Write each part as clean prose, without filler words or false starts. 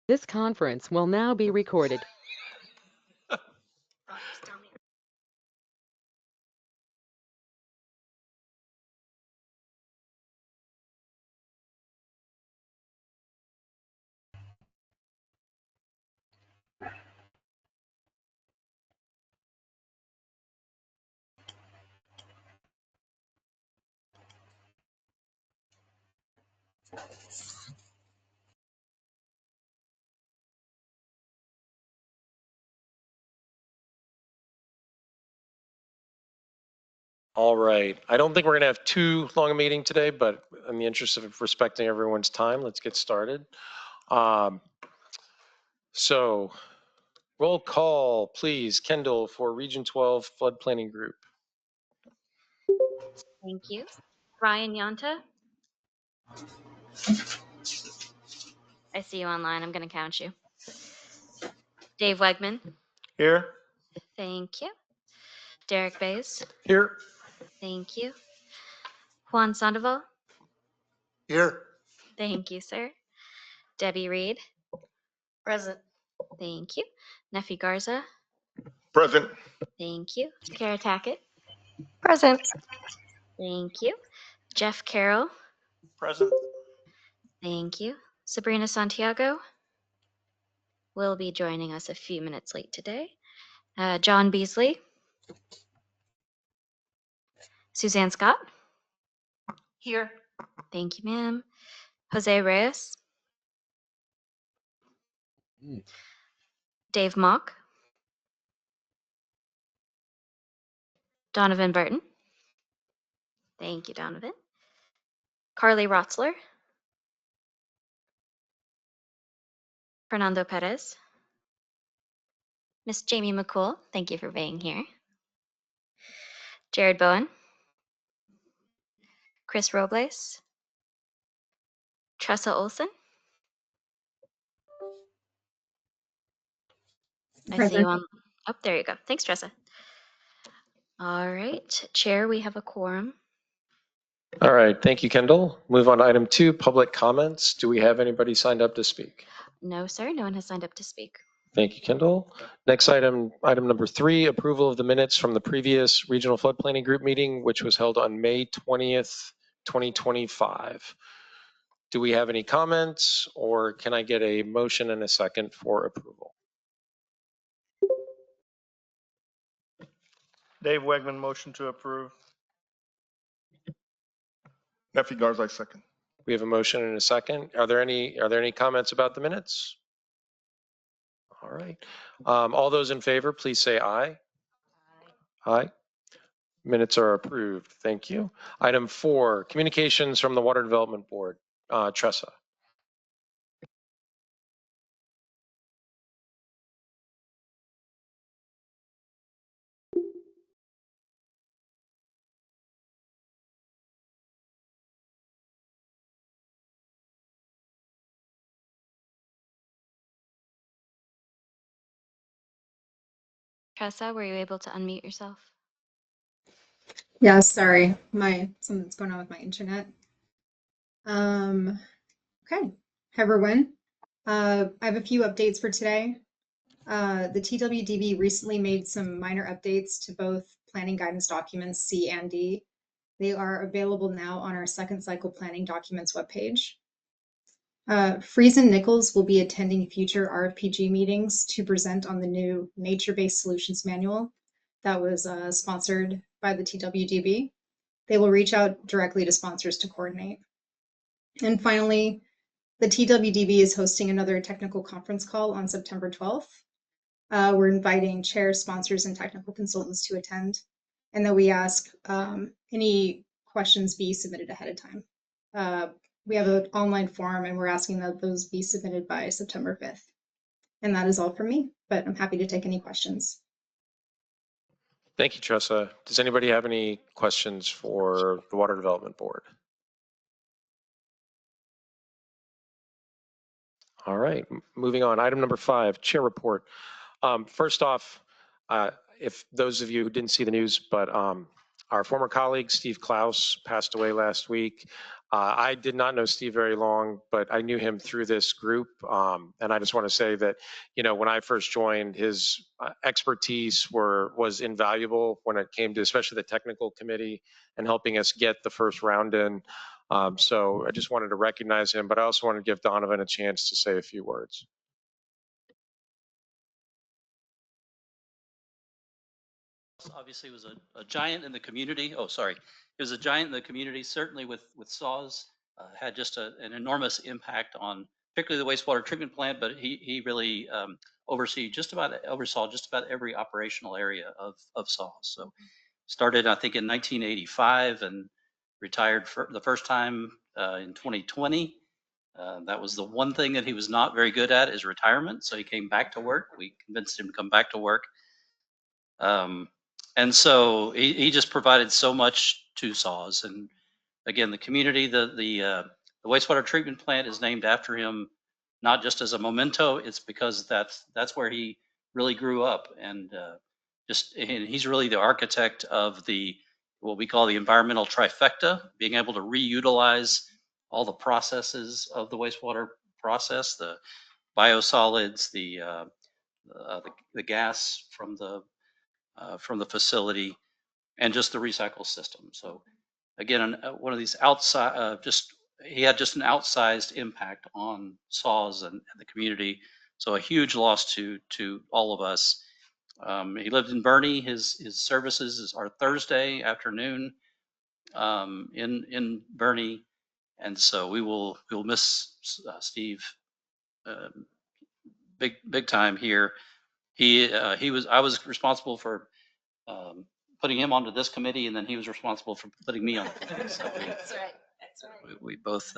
This conference will now be recorded. All right. I don't think we're going to have too long a meeting today, but in the interest of respecting everyone's time, let's get started. So roll call, please. Kendall for Region 12 Flood Planning Group. Thank you. Ryan Yonta. I see you online. I'm going to count you. Dave Wegman. Here. Thank you. Derek Bays. Here. Thank you. Juan Sandoval. Here. Thank you, sir. Debbie Reed. Present. Thank you. Nefi Garza. Present. Thank you. Kara Tackett. Present. Thank you. Jeff Carroll. Present. Thank you. Sabrina Santiago will be joining us a few minutes late today. John Beasley. Suzanne Scott. Here. Thank you, ma'am. Jose Reyes. Dave Mock. Donovan Burton. Thank you, Donovan. Carly Rotzler. Fernando Perez. Miss Jamie McCool, thank you for being here. Jared Bowen. Chris Robles. Tressa Olson. I see you on. Oh, there you go. Thanks, Tressa. All right, Chair, we have a quorum. All right. Thank you, Kendall. Move on to item 2, public comments. Do we have anybody signed up to speak? No, sir. No one has signed up to speak. Thank you, Kendall. Next item number 3, approval of the minutes from the previous Regional Flood Planning Group meeting, which was held on May 20th, 2025. Do we have any comments, or can I get a motion and a second for approval? Dave Wegman, motion to approve. Nefi Garza, second. We have a motion and a second. Are there any comments about the minutes? All right. All those in favor, please say aye. Aye. Minutes are approved. Thank you. Item 4, communications from the Water Development Board. Tressa. Tressa, were you able to unmute yourself? Yeah, sorry, something's going on with my internet. Okay, hi everyone. I have a few updates for today. The TWDB recently made some minor updates to both planning guidance documents C and D. They are available now on our second cycle planning documents webpage. Friesen Nichols will be attending future RFPG meetings to present on the new nature-based solutions manual that was sponsored by the TWDB. They will reach out directly to sponsors to coordinate. And finally, the TWDB is hosting another technical conference call on September 12th. We're inviting chairs, sponsors, and technical consultants to attend, and that we ask any questions be submitted ahead of time. We have an online form, and we're asking that those be submitted by September 5th. And that is all for me, but I'm happy to take any questions. Thank you, Tressa. Does anybody have any questions for the Water Development Board? All right, moving on. Item number 5, chair report. First off, if those of you who didn't see the news, but our former colleague, Steve Klaus, passed away last week. I did not know Steve very long, but I knew him through this group. And I just want to say that, when I first joined, his expertise was invaluable when it came to especially the technical committee and helping us get the first round in. So I just wanted to recognize him, but I also wanted to give Donovan a chance to say a few words. Obviously was a giant in the community. Oh, sorry. He was a giant in the community, certainly with SAWS, had just an enormous impact on particularly the wastewater treatment plant, but he really oversaw just about every operational area of SAWS. So started, I think, in 1985 and retired for the first time in 2020. That was the one thing that he was not very good at, is retirement. So he came back to work. We convinced him to come back to work. And so he just provided so much to SAWS. And again, the community, the wastewater treatment plant is named after him, not just as a memento. It's because that's where he really grew up, and and he's really the architect of what we call the environmental trifecta, being able to reutilize all the processes of the wastewater process, the biosolids, the gas from the facility, and just the recycle system. So again, one of these he had just an outsized impact on SAWS and the community. So a huge loss to all of us. He lived in Bernie. His services are Thursday afternoon in Bernie, and so we'll miss Steve big time here. I was responsible for putting him onto this committee, and then he was responsible for putting me on the committee. So That's right. we both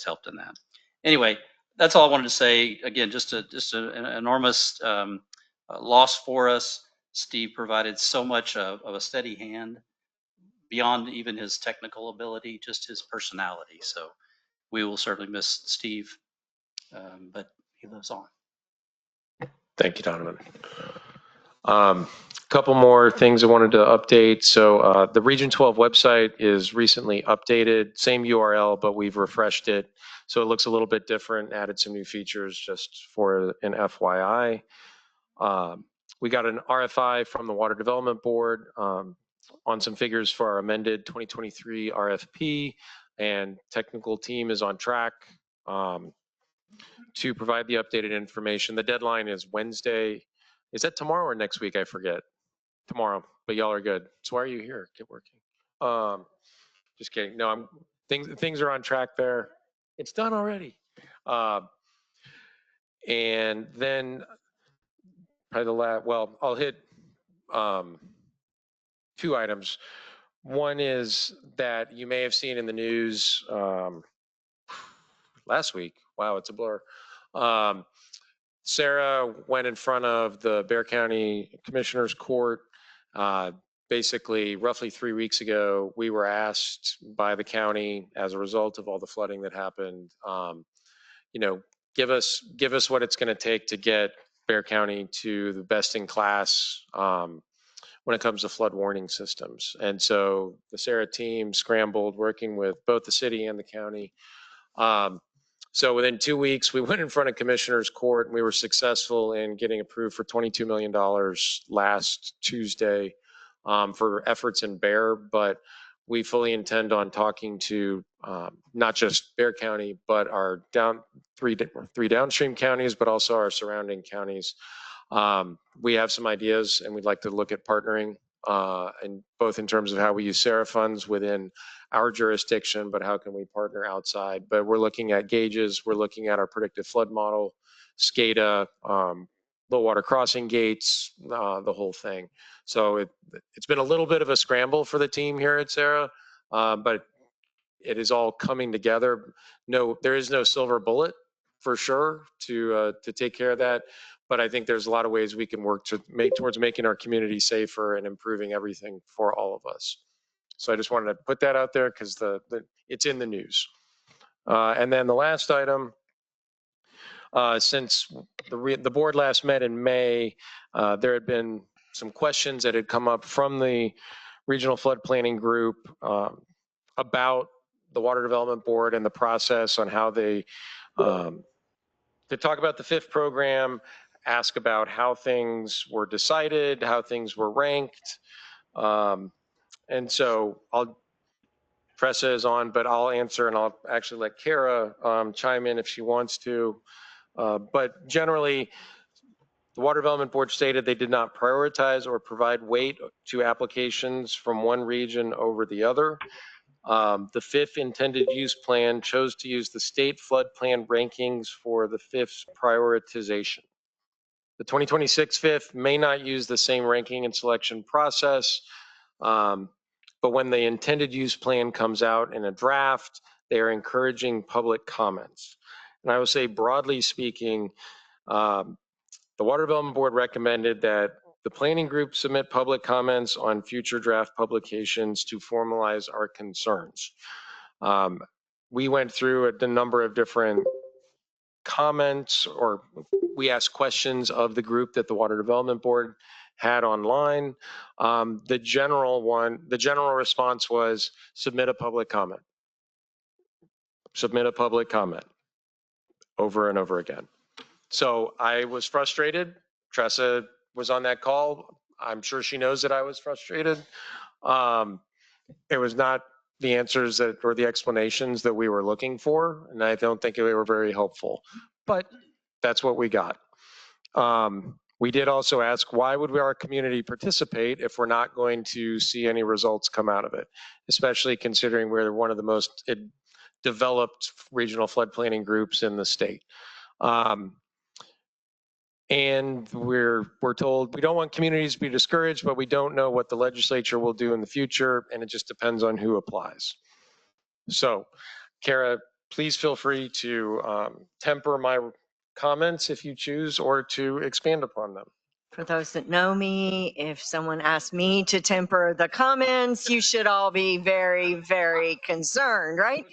helped in that. Anyway, that's all I wanted to say. Again, just an enormous loss for us. Steve provided so much of a steady hand beyond even his technical ability, just his personality. So we will certainly miss Steve, but he lives on. Thank you, Donovan. Couple more things I wanted to update. So the Region 12 website is recently updated, same URL, but we've refreshed it. So it looks a little bit different, added some new features just for an FYI. We got an RFI from the Water Development Board on some figures for our amended 2023 RFP, and technical team is on track to provide the updated information. The deadline is Wednesday. Is that tomorrow or next week? I forget. Tomorrow, but y'all are good. So why are you here? Get working. Just kidding. No, things are on track there. It's done already. And then probably I'll hit two items. One is that you may have seen in the news last week. Wow, it's a blur. Sarah went in front of the Bexar County Commissioner's Court. Basically, roughly 3 weeks ago, we were asked by the county, as a result of all the flooding that happened, give us what it's going to take to get Bexar County to the best in class when it comes to flood warning systems. And so the Sarah team scrambled, working with both the city and the county. So within 2 weeks, we went in front of Commissioner's Court, and we were successful in getting approved for $22 million last Tuesday for efforts in Bexar. But we fully intend on talking to not just Bexar County, but our three downstream counties, but also our surrounding counties. We have some ideas, and we'd like to look at partnering, and both in terms of how we use Sarah funds within our jurisdiction, but how can we partner outside? But we're looking at gauges, we're looking at our predictive flood model, SCADA, low water crossing gates, the whole thing. So it's been a little bit of a scramble for the team here at Sarah, but it is all coming together. No, there is no silver bullet for sure to take care of that. But I think there's a lot of ways we can work towards making our community safer and improving everything for all of us. So I just wanted to put that out there because it's in the news. And then the last item, since the board last met in May, there had been some questions that had come up from the regional flood planning group about the Water Development Board and the process on how they, to talk about the fifth program, ask about how things were decided, how things were ranked. And so Tressa is on, but I'll answer and I'll actually let Kara chime in if she wants to. But generally, the Water Development Board stated they did not prioritize or provide weight to applications from one region over the other. The fifth intended use plan chose to use the state flood plan rankings for the fifth's prioritization. The 2026 fifth may not use the same ranking and selection process, but when the intended use plan comes out in a draft, they are encouraging public comments. And I will say, broadly speaking, the Water Development Board recommended that the planning group submit public comments on future draft publications to formalize our concerns. We went through a number of different comments, or we asked questions of the group that the Water Development Board had online. The general response was submit a public comment. Submit a public comment over and over again. So I was frustrated. Tressa was on that call. I'm sure she knows that I was frustrated. It was not the answers that or the explanations that we were looking for, and I don't think they were very helpful. But that's what we got. We did also ask, why would our community participate if we're not going to see any results come out of it, especially considering we're one of the most developed regional flood planning groups in the state. And we're told we don't want communities to be discouraged, but we don't know what the legislature will do in the future, and it just depends on who applies. So, Kara, please feel free to temper my comments if you choose, or to expand upon them. For those that know me, if someone asked me to temper the comments, you should all be very, very concerned, right?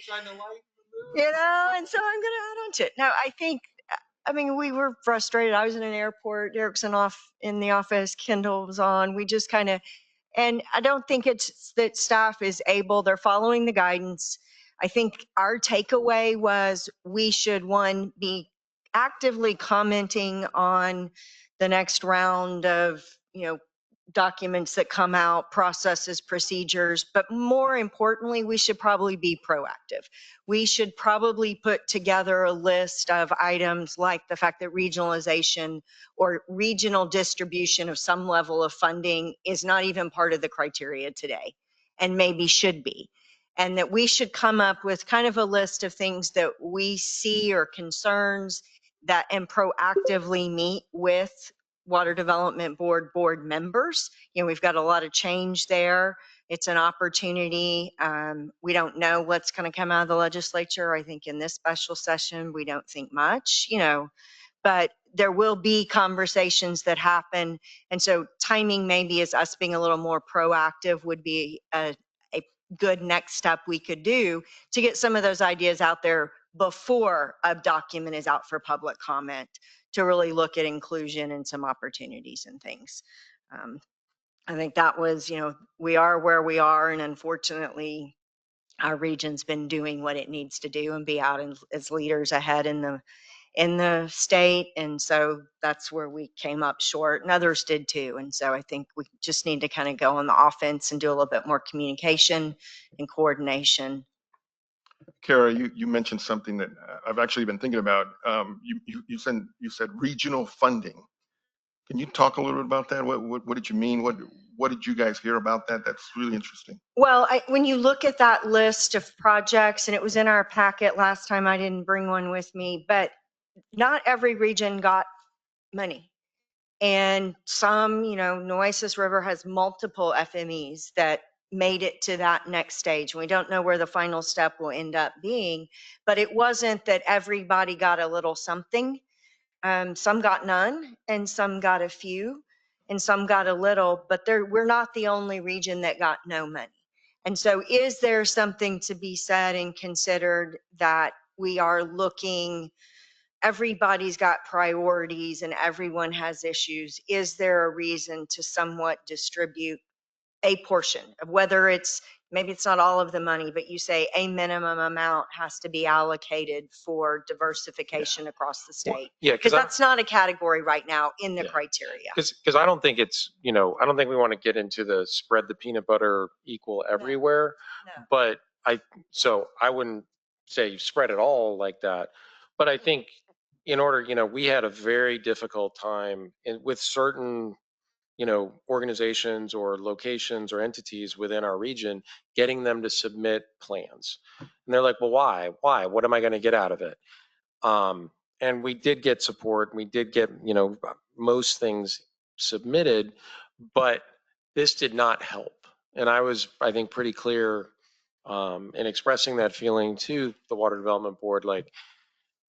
You know, and so I'm going to add on to it. Now, I mean, we were frustrated. I was in an airport, Derek's off in the office, Kendall was on. We just kind of, and I don't think it's that staff is able, they're following the guidance. I think our takeaway was we should, one, be actively commenting on the next round of, you know, documents that come out, processes, procedures, but more importantly, we should probably be proactive. We should probably put together a list of items like the fact that regionalization or regional distribution of some level of funding is not even part of the criteria today, and maybe should be. And that we should come up with kind of a list of things that we see or concerns that, and proactively meet with Water Development Board members. You know, we've got a lot of change there. It's an opportunity. We don't know what's going to come out of the legislature. I think in this special session, we don't think much, you know, but there will be conversations that happen. And so timing maybe is us being a little more proactive would be a good next step we could do to get some of those ideas out there before a document is out for public comment, to really look at inclusion and some opportunities and things. I think that was, you know, we are where we are, and unfortunately our region's been doing what it needs to do and be out as leaders ahead in the state. And so that's where we came up short, and others did too. And so I think we just need to kind of go on the offense and do a little bit more communication and coordination. Kara, you mentioned something that I've actually been thinking about. You said regional funding. Can you talk a little bit about that? What did you mean? What did you guys hear about that? That's really interesting. Well, when you look at that list of projects, and it was in our packet last time, I didn't bring one with me, but not every region got money. And some, you know, Nueces River has multiple FMEs that made it to that next stage. We don't know where the final step will end up being, but it wasn't that everybody got a little something. Some got none, and some got a few, and some got a little, but we're not the only region that got no money. And so is there something to be said and considered that we are looking, everybody's got priorities and everyone has issues. Is there a reason to somewhat distribute a portion of, whether it's maybe it's not all of the money, but you say a minimum amount has to be allocated for diversification across the Well, state. yeah, Because that's not a category right now in the Yeah. criteria. Because I don't think it's, I don't think we want to get into the spread the peanut butter equal everywhere. No. But so I wouldn't say spread it all like that. But I think in order, we had a very difficult time with certain, organizations or locations or entities within our region, getting them to submit plans. And they're like, well, why? Why? What am I going to get out of it? And we did get support. We did get, most things submitted, but this did not help. And I was, I think, pretty clear in expressing that feeling to the Water Development Board. Like,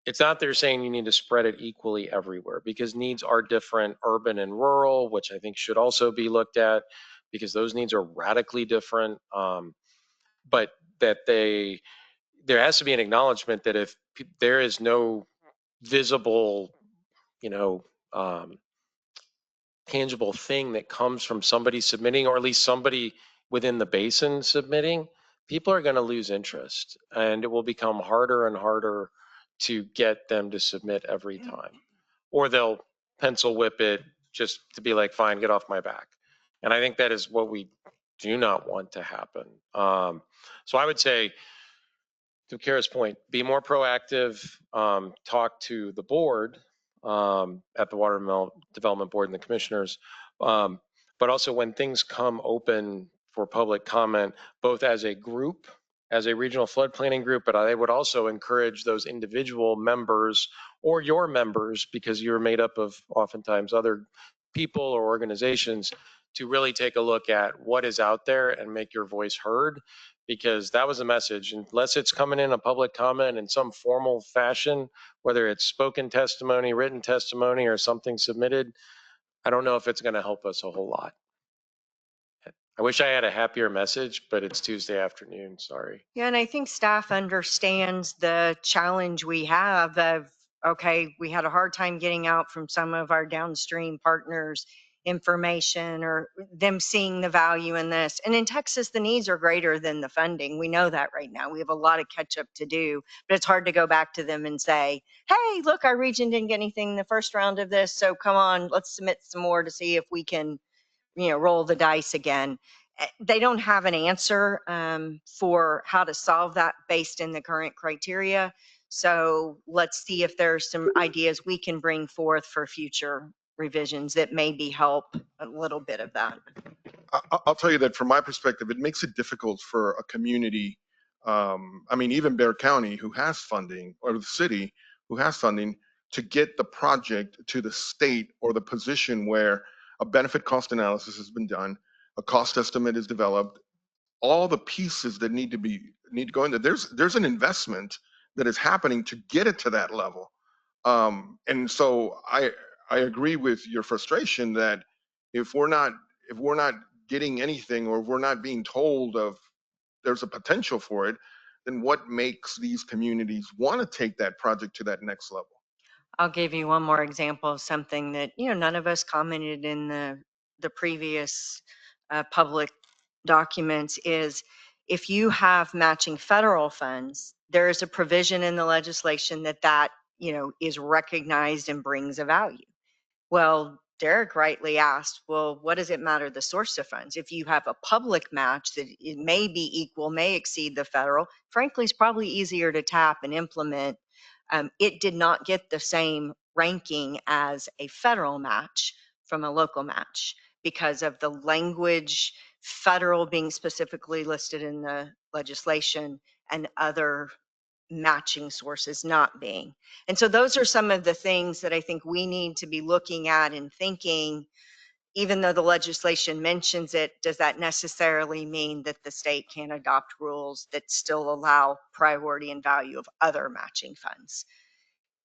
it's not they're saying you need to spread it equally everywhere, because needs are different, urban and rural, which I think should also be looked at, because those needs are radically different. But that there has to be an acknowledgement that if there is no visible, you know, um, tangible thing that comes from somebody submitting, or at least somebody within the basin submitting, people are going to lose interest, and it will become harder and harder to get them to submit every time, or they'll pencil whip it just to be like, fine, get off my back. And I think that is what we do not want to happen. So I would say, to Kara's point, be more proactive, talk to the board at the Water Development Board and the commissioners. But also when things come open for public comment, both as a group, as a regional flood planning group, but I would also encourage those individual members or your members, because you're made up of oftentimes other people or organizations, to really take a look at what is out there and make your voice heard, because that was a message. Unless it's coming in a public comment in some formal fashion, whether it's spoken testimony, written testimony, or something submitted, I don't know if it's going to help us a whole lot. I wish I had a happier message, but it's Tuesday afternoon. Sorry. Yeah, and I think staff understands the challenge we have of, okay, we had a hard time getting out from some of our downstream partners information or them seeing the value in this. And in Texas, the needs are greater than the funding. We know that right now. We have a lot of catch up to do, but it's hard to go back to them and say, hey, look, our region didn't get anything in the first round of this. So come on, let's submit some more to see if we can, roll the dice again. They don't have an answer for how to solve that based in the current criteria. So let's see if there's some ideas we can bring forth for future revisions that maybe help a little bit of that. I'll tell you that from my perspective, it makes it difficult for a community. I mean, even Bear County, who has funding, or the city who has funding, to get the project to the state or the position where a benefit cost analysis has been done, a cost estimate is developed, all the pieces that need to go into. There's an investment that is happening to get it to that level. And so I agree with your frustration that if we're not getting anything, or if we're not being told of there's a potential for it, then what makes these communities want to take that project to that next level? I'll give you one more example of something that, none of us commented in the previous public documents is, if you have matching federal funds, there is a provision in the legislation that is recognized and brings a value. Well, Derek rightly asked, well, what does it matter the source of funds? If you have a public match that it may be equal, may exceed the federal, frankly, it's probably easier to tap and implement. It did not get the same ranking as a federal match from a local match because of the language, federal being specifically listed in the legislation and other matching sources not being. And so those are some of the things that I think we need to be looking at and thinking. Even though the legislation mentions it, does that necessarily mean that the state can adopt rules that still allow priority and value of other matching funds?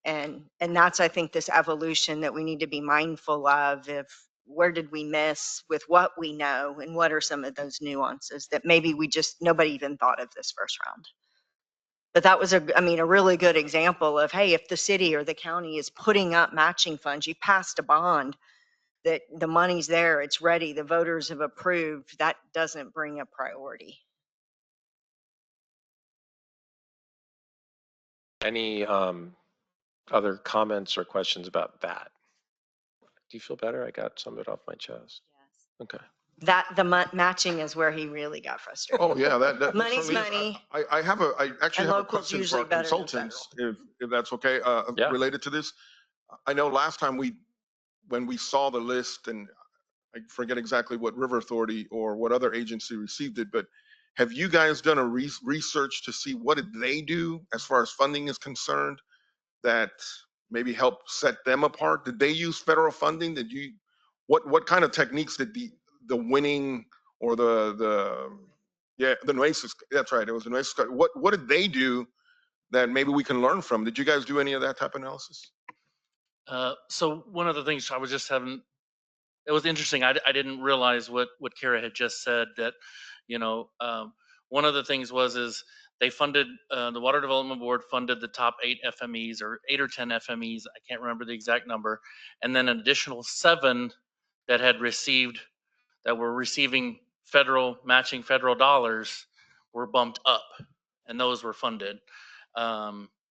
And that's, I think, this evolution that we need to be mindful of. If where did we miss with what we know, and what are some of those nuances that maybe nobody even thought of this first round. But that was a really good example of, hey, if the city or the county is putting up matching funds, you passed a bond that the money's there, it's ready, the voters have approved, that doesn't bring a priority. Any other comments or questions about that? Do you feel better? I got some of it off my chest. Yes. Okay. That the matching is where he really got frustrated. Oh, yeah, that Money's certainly is. money. I actually And have a local's question for usually our better than consultants, if that's okay, Yeah. related to this. I know last time when we saw the list, and I forget exactly what river authority or what other agency received it, but have you guys done a research to see what did they do as far as funding is concerned that maybe help set them apart? Did they use federal funding? Did you, what kind of techniques did the winning or the Nueces, that's right, it was the Nueces, what did they do that maybe we can learn from? Did you guys do any of that type of analysis? So one of the things I was just having, it was interesting. I didn't realize what Kara had just said, that, one of the things is they funded, the Water Development Board funded the top 8 FMEs or 8 or 10 FMEs. I can't remember the exact number. And then an additional 7 that were receiving matching federal dollars were bumped up, and those were funded.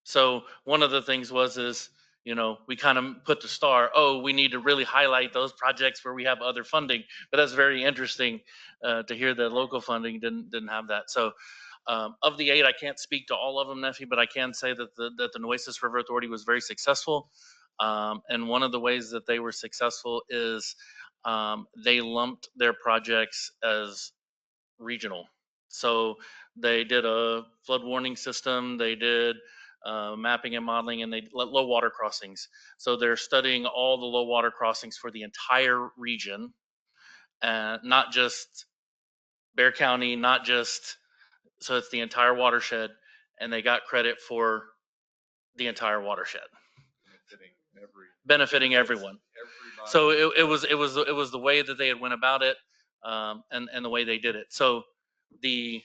So one of the things we kind of put the star. Oh, we need to really highlight those projects where we have other funding. But that's very interesting to hear that local funding didn't have that. So of the 8, I can't speak to all of them, Neffy, but I can say that the Nueces River Authority was very successful. And one of the ways that they were successful is they lumped their projects as regional. So they did a flood warning system, they did mapping and modeling, and they low water crossings. So they're studying all the low water crossings for the entire region, not just Bear County, so it's the entire watershed, and they got credit for the entire watershed, benefiting everyone. So it was the way that they had went about it, and the way they did it. So the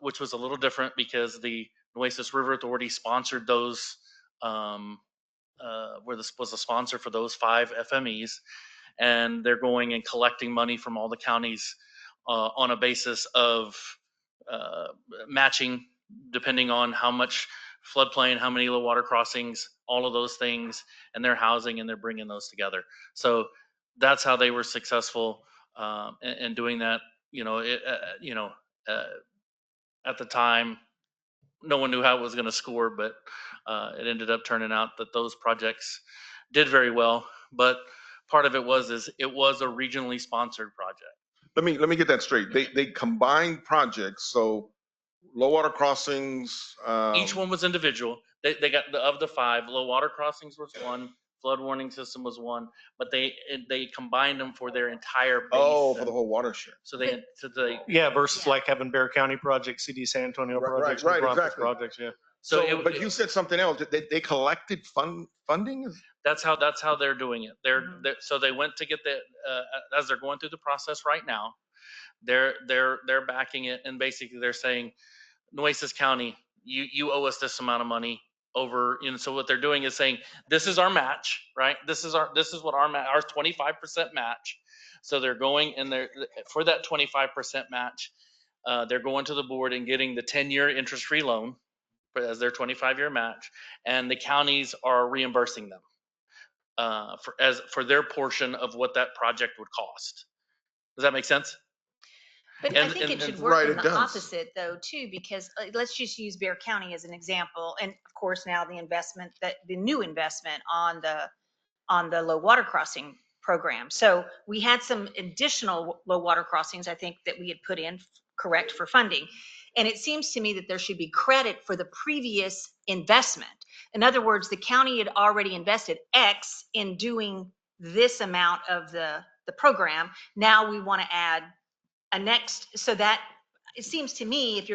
which was a little different because the Nueces River Authority sponsored those, where this was a sponsor for those 5 FMEs, and they're going and collecting money from all the counties on a basis of matching, depending on how much floodplain, how many low water crossings, all of those things, and their housing, and they're bringing those together. So that's how they were successful in doing that. At the time, no one knew how it was going to score, but it ended up turning out that those projects did very well. But part of it was it was a regionally sponsored project. Let me get that straight. They combined projects, so low water crossings. Each one was individual. They got of the 5, low water crossings was 1, flood warning system was 1, but they combined them for their entire basin. Oh, for the whole watershed. So they versus like having Bear County projects, CD San Antonio projects, right, Bronco exactly. projects, yeah. So, but you said something else. They collected funding. That's how they're doing it. So they went to get the as they're going through the process right now. They're backing it, and basically they're saying, Nueces County, you owe us this amount of money over. So what they're doing is saying, this is our match, right? This is what our 25% match. So they're going, and they're for that 25% match. They're going to the board and getting the 10-year interest-free loan as their 25-year match, and the counties are reimbursing them for their portion of what that project would cost. Does that make sense? But I think it should work right, in it the does. opposite though too, because let's just use Bear County as an example, and of course now the new investment on the low water crossing program. So we had some additional low water crossings, I think, that we had put in correct for funding, and it seems to me that there should be credit for the previous investment. In other words, the county had already invested X in doing this amount of the program. Now we want to add a next, so that it seems to me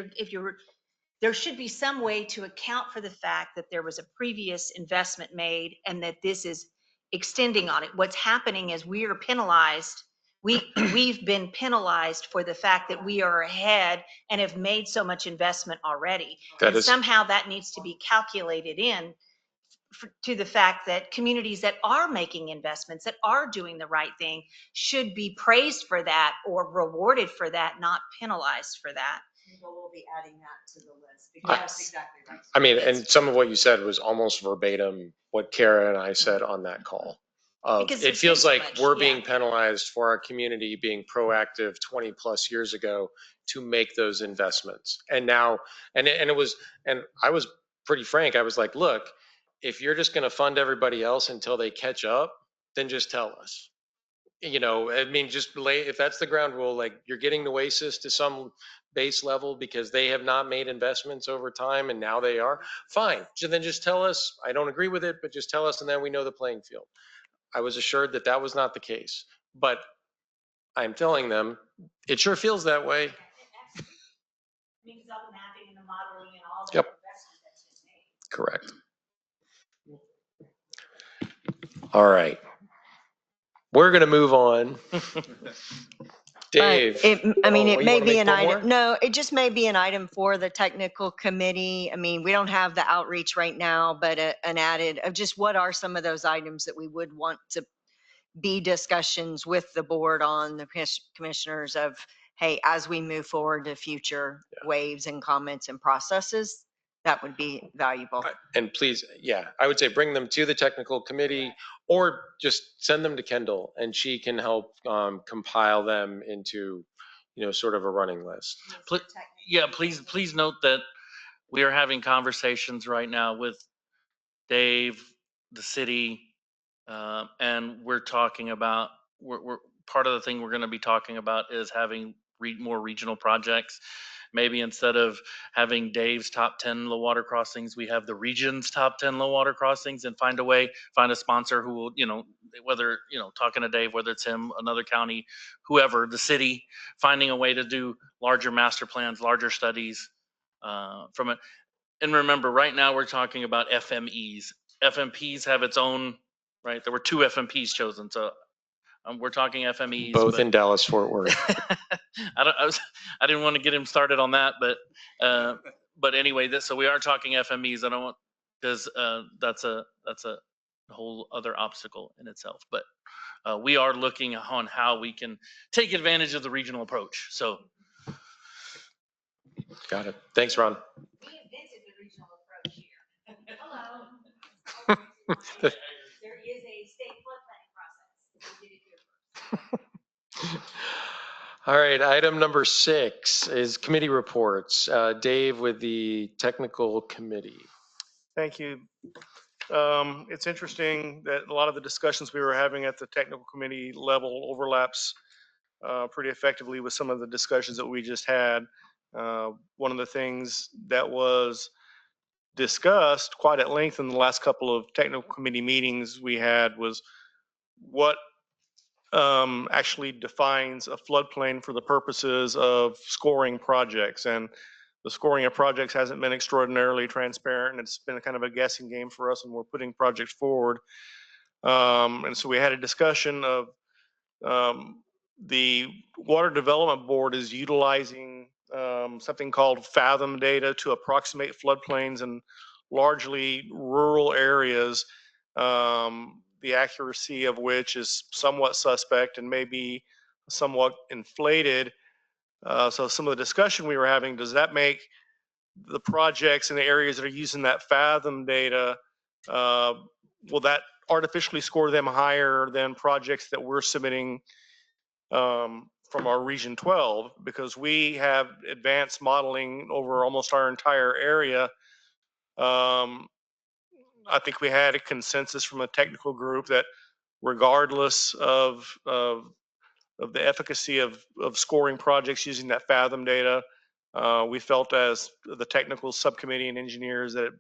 there should be some way to account for the fact that there was a previous investment made and that this is extending on it. What's happening is we are penalized. We've been penalized for the fact that we are ahead and have made so much investment already. Somehow that needs to be calculated in to the fact that communities that are making investments, that are doing the right thing, should be praised for that or rewarded for that, not penalized for that. People will be adding that to the list because that's exactly right. I mean, and some of what you said was almost verbatim what Kara and I said on that call. Because It feels so like much, we're yeah. being penalized for our community being proactive 20 plus years ago to make those investments. And now, and I was pretty frank. I was like, look, if you're just going to fund everybody else until they catch up, then just tell us. You know, I mean, just if that's the ground rule, like you're getting Oasis to some base level because they have not made investments over time and now they are, fine. So then just tell us, I don't agree with it, but just tell us and then we know the playing field. I was assured that that was not the case, but I'm telling them it sure feels that way. I mean, it's all the mapping and the modeling and all the Yep. investment that's been made. Correct. All right. We're going to move on. Dave. I mean, oh, it you may wanna be make an one item. more? No, it just may be an item for the technical committee. I mean, we don't have the outreach right now, but an added of just what are some of those items that we would want to be discussions with the board on the commissioners of, hey, as we move forward to future waves and comments and processes, that would be valuable. And please, yeah, I would say bring them to the technical committee or just send them to Kendall and she can help compile them into, you know, sort of a running list. Yeah, please note that we are having conversations right now with Dave, the city, and we're talking about, we're part of the thing we're going to be talking about is having more regional projects. Maybe instead of having Dave's top 10 low water crossings, we have the region's top 10 low water crossings and find a sponsor who will, you know, whether, you know, talking to Dave, whether it's him, another county, whoever, the city, finding a way to do larger master plans, larger studies from it. And remember, right now we're talking about FMEs. FMPs have its own, right? There were 2 FMPs chosen, so we're talking FMEs. Both in Dallas, Fort Worth. I didn't want to get him started on that, but anyway, so we are talking FMEs. I don't want, because that's a whole other obstacle in itself. But we are looking on how we can take advantage of the regional approach. So. Got it. Thanks, Ron. We invented the regional approach here. Hello. There is a state flood planning process. We did it here first. All right, item number 6 is committee reports. Dave with the technical committee. Thank you. It's interesting that a lot of the discussions we were having at the technical committee level overlaps pretty effectively with some of the discussions that we just had. One of the things that was discussed quite at length in the last couple of technical committee meetings we had was what actually defines a floodplain for the purposes of scoring projects. And the scoring of projects hasn't been extraordinarily transparent, and it's been kind of a guessing game for us when we're putting projects forward. And so we had a discussion of the Water Development Board is utilizing something called Fathom data to approximate floodplains in largely rural areas, the accuracy of which is somewhat suspect and maybe somewhat inflated. So some of the discussion we were having, does that make the projects in the areas that are using that Fathom data, will that artificially score them higher than projects that we're submitting from our Region 12, because we have advanced modeling over almost our entire area. I think we had a consensus from a technical group that regardless of the efficacy of scoring projects using that Fathom data, we felt as the technical subcommittee and engineers that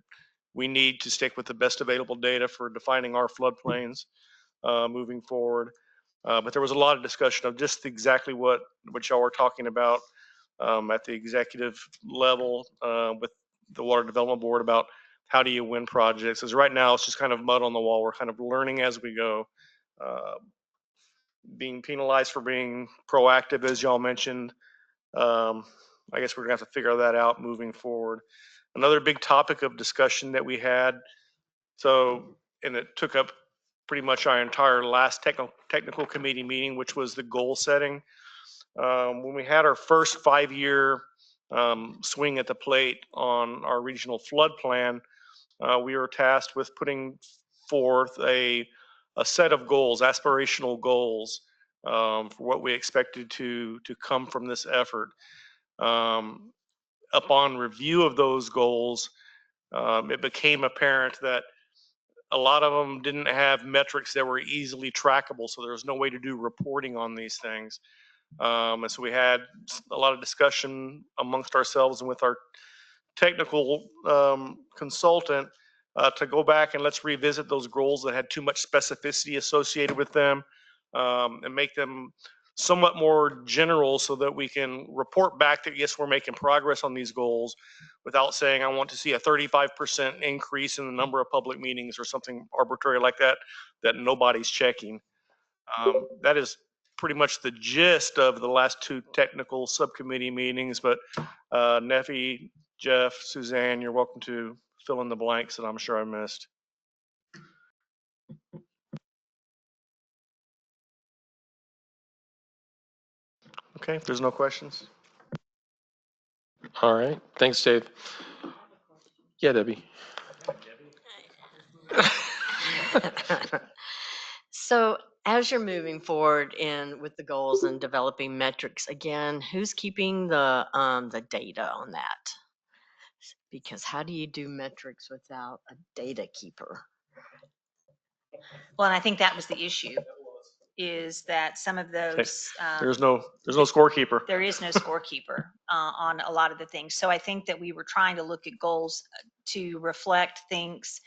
we need to stick with the best available data for defining our floodplains moving forward. But there was a lot of discussion of just exactly what y'all were talking about at the executive level with the Water Development Board about how do you win projects. Because right now it's just kind of mud on the wall. We're kind of learning as we go. Being penalized for being proactive, as y'all mentioned. I guess we're gonna have to figure that out moving forward. Another big topic of discussion that we had, and it took up pretty much our entire last technical committee meeting, which was the goal setting. When we had our first 5-year swing at the plate on our regional flood plan, we were tasked with putting forth a set of goals, aspirational goals, for what we expected to come from this effort. Upon review of those goals, it became apparent that a lot of them didn't have metrics that were easily trackable, so there was no way to do reporting on these things. And so we had a lot of discussion amongst ourselves and with our technical consultant to go back and let's revisit those goals that had too much specificity associated with them, and make them somewhat more general so that we can report back that yes, we're making progress on these goals without saying I want to see a 35% increase in the number of public meetings or something arbitrary like that that nobody's checking. That is pretty much the gist of the last two technical subcommittee meetings, but Neffy, Jeff, Suzanne, you're welcome to fill in the blanks that I'm sure I missed. Okay, if there's no questions. All right. Thanks, Dave. Yeah, Debbie. So as you're moving forward with the goals and developing metrics, again, who's keeping the data on that? Because how do you do metrics without a data keeper? Well, and I think that was the issue, is that some of those. There's no scorekeeper. There is no scorekeeper on a lot of the things. So I think that we were trying to look at goals to reflect things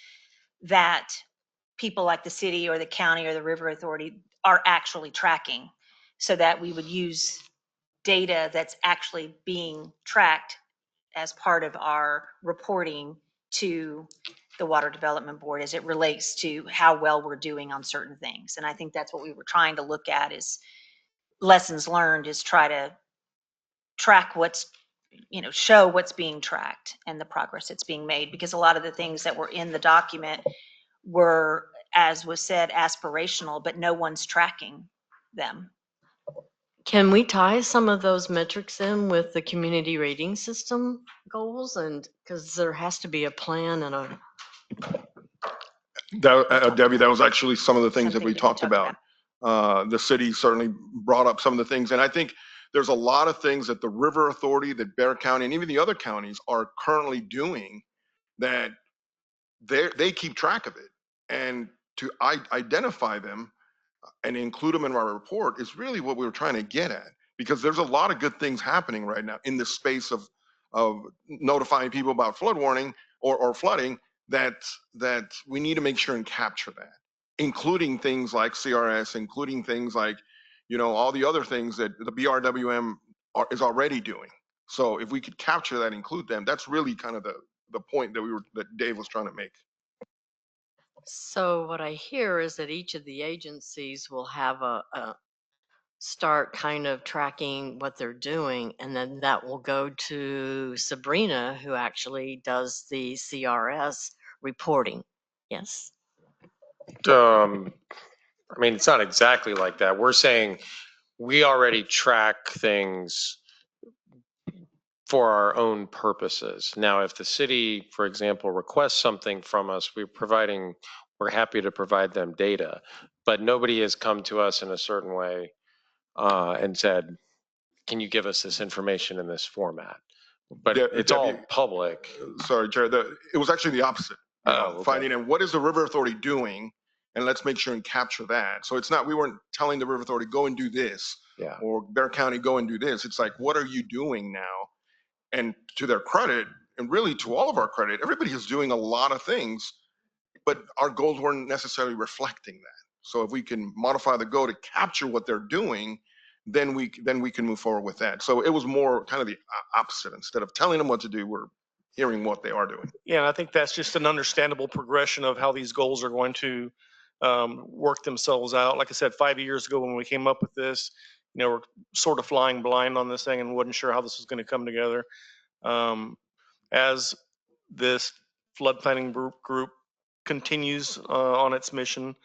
that people like the city or the county or the river authority are actually tracking, so that we would use data that's actually being tracked as part of our reporting to the Water Development Board as it relates to how well we're doing on certain things. And I think that's what we were trying to look at, is lessons learned, is try to track what's, show what's being tracked and the progress that's being made, because a lot of the things that were in the document were, as was said, aspirational, but no one's tracking them. Can we tie some of those metrics in with the community rating system goals? And because there has to be a plan and a. Debbie, that was actually some of the things that Something we that we talked talked about. The city certainly brought up some of the things, and I think there's a lot of things that the River Authority, that Bear County, and even the other counties are currently doing that they keep track of it, and to identify them and include them in our report is really what we were trying to get at, because there's a lot of good things happening right now in the space of notifying people about flood warning or flooding, that we need to make sure and capture that, including things like CRS, including things like, all the other things that the BRWM is already doing. So if we could capture that, include them, that's really kind of the point that Dave was trying to make. So what I hear is that each of the agencies will have a start kind of tracking what they're doing, and then that will go to Sabrina, who actually does the CRS reporting. Yes. I mean, it's not exactly like that. We're saying we already track things for our own purposes. Now, if the city, for example, requests something from us, we're happy to provide them data, but nobody has come to us in a certain way and said, can you give us this information in this format? But it's all public. Sorry, Chair, it was actually the opposite. Okay. Finding out what is the River Authority doing, and let's make sure and capture that. So it's not, we weren't telling the River Authority, go and do this, Yeah. or Bear County, go and do this. It's like, what are you doing now? And to their credit, and really to all of our credit, everybody is doing a lot of things, but our goals weren't necessarily reflecting that. So if we can modify the goal to capture what they're doing, then we can move forward with that. So it was more kind of the opposite. Instead of telling them what to do, we're hearing what they are doing. Yeah, and I think that's just an understandable progression of how these goals are going to work themselves out. Like I said, 5 years ago when we came up with this, we're sort of flying blind on this thing and wasn't sure how this was going to come together. As this flood planning group continues on its mission,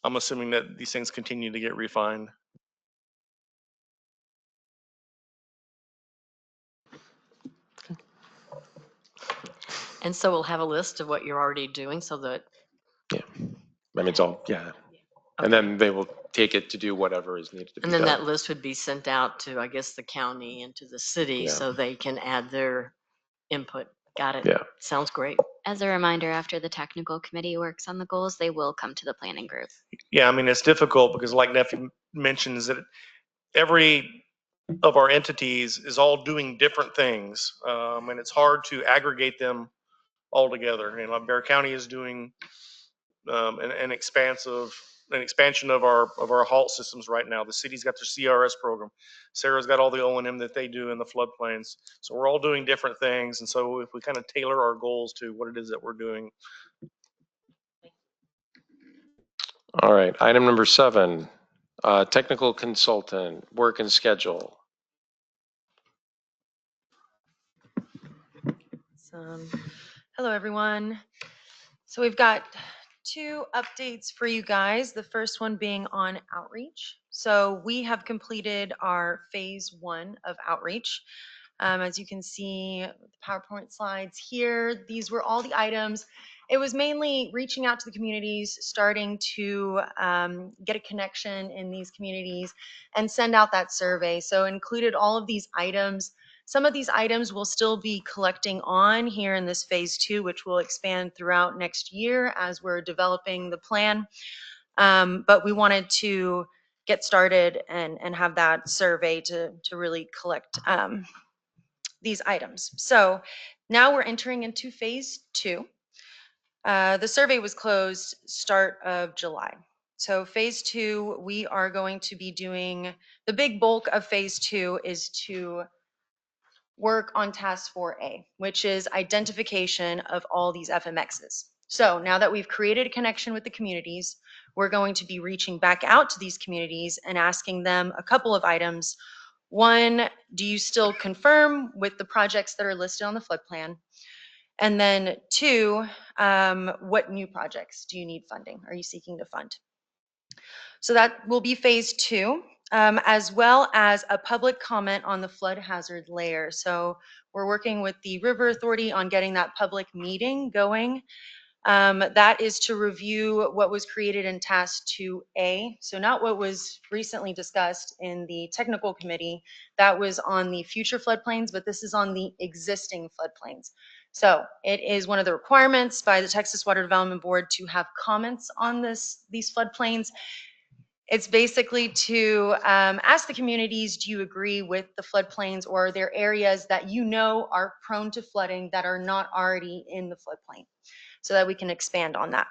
I'm assuming that these things continue to get refined. And so we'll have a list of what you're already doing so that. Yeah. I mean, it's all, yeah. And Okay. then they will take it to do whatever is needed to be And then done. that list would be sent out to, I guess, the county and to the city Yeah. so they can add their input. Got it. Yeah. Sounds great. As a reminder, after the technical committee works on the goals, they will come to the planning group. Yeah, I mean, it's difficult because like Nephew mentions that every of our entities is all doing different things. And it's hard to aggregate them all together. And like Bear County is doing an expansion of our halt systems right now. The city's got their CRS program. Sarah's got all the O&M that they do in the floodplains. So we're all doing different things. And so if we kind of tailor our goals to what it is that we're doing. All right. Item number 7, technical consultant, work and schedule. Hello, everyone. So we've got 2 updates for you guys. The first one being on outreach. So we have completed our phase 1 of outreach. As you can see, the PowerPoint slides here, these were all the items. It was mainly reaching out to the communities, starting to get a connection in these communities and send out that survey. So included all of these items. Some of these items we'll still be collecting on here in this phase 2, which will expand throughout next year as we're developing the plan. But we wanted to get started and have that survey to really collect these items. So now we're entering into phase 2. The survey was closed start of July. So phase 2, we are going to be doing, the big bulk of phase 2 is to work on task 4A, which is identification of all these FMXs. So now that we've created a connection with the communities, we're going to be reaching back out to these communities and asking them a couple of items. 1, do you still confirm with the projects that are listed on the flood plan? And then 2, what new projects do you need funding? Are you seeking to fund? So that will be phase 2, as well as a public comment on the flood hazard layer. So we're working with the River Authority on getting that public meeting going. That is to review what was created in task 2A. So not what was recently discussed in the technical committee. That was on the future floodplains, but this is on the existing floodplains. So it is one of the requirements by the Texas Water Development Board to have comments on these floodplains. It's basically to ask the communities, do you agree with the floodplains, or are there areas that you know are prone to flooding that are not already in the floodplain, so that we can expand on that.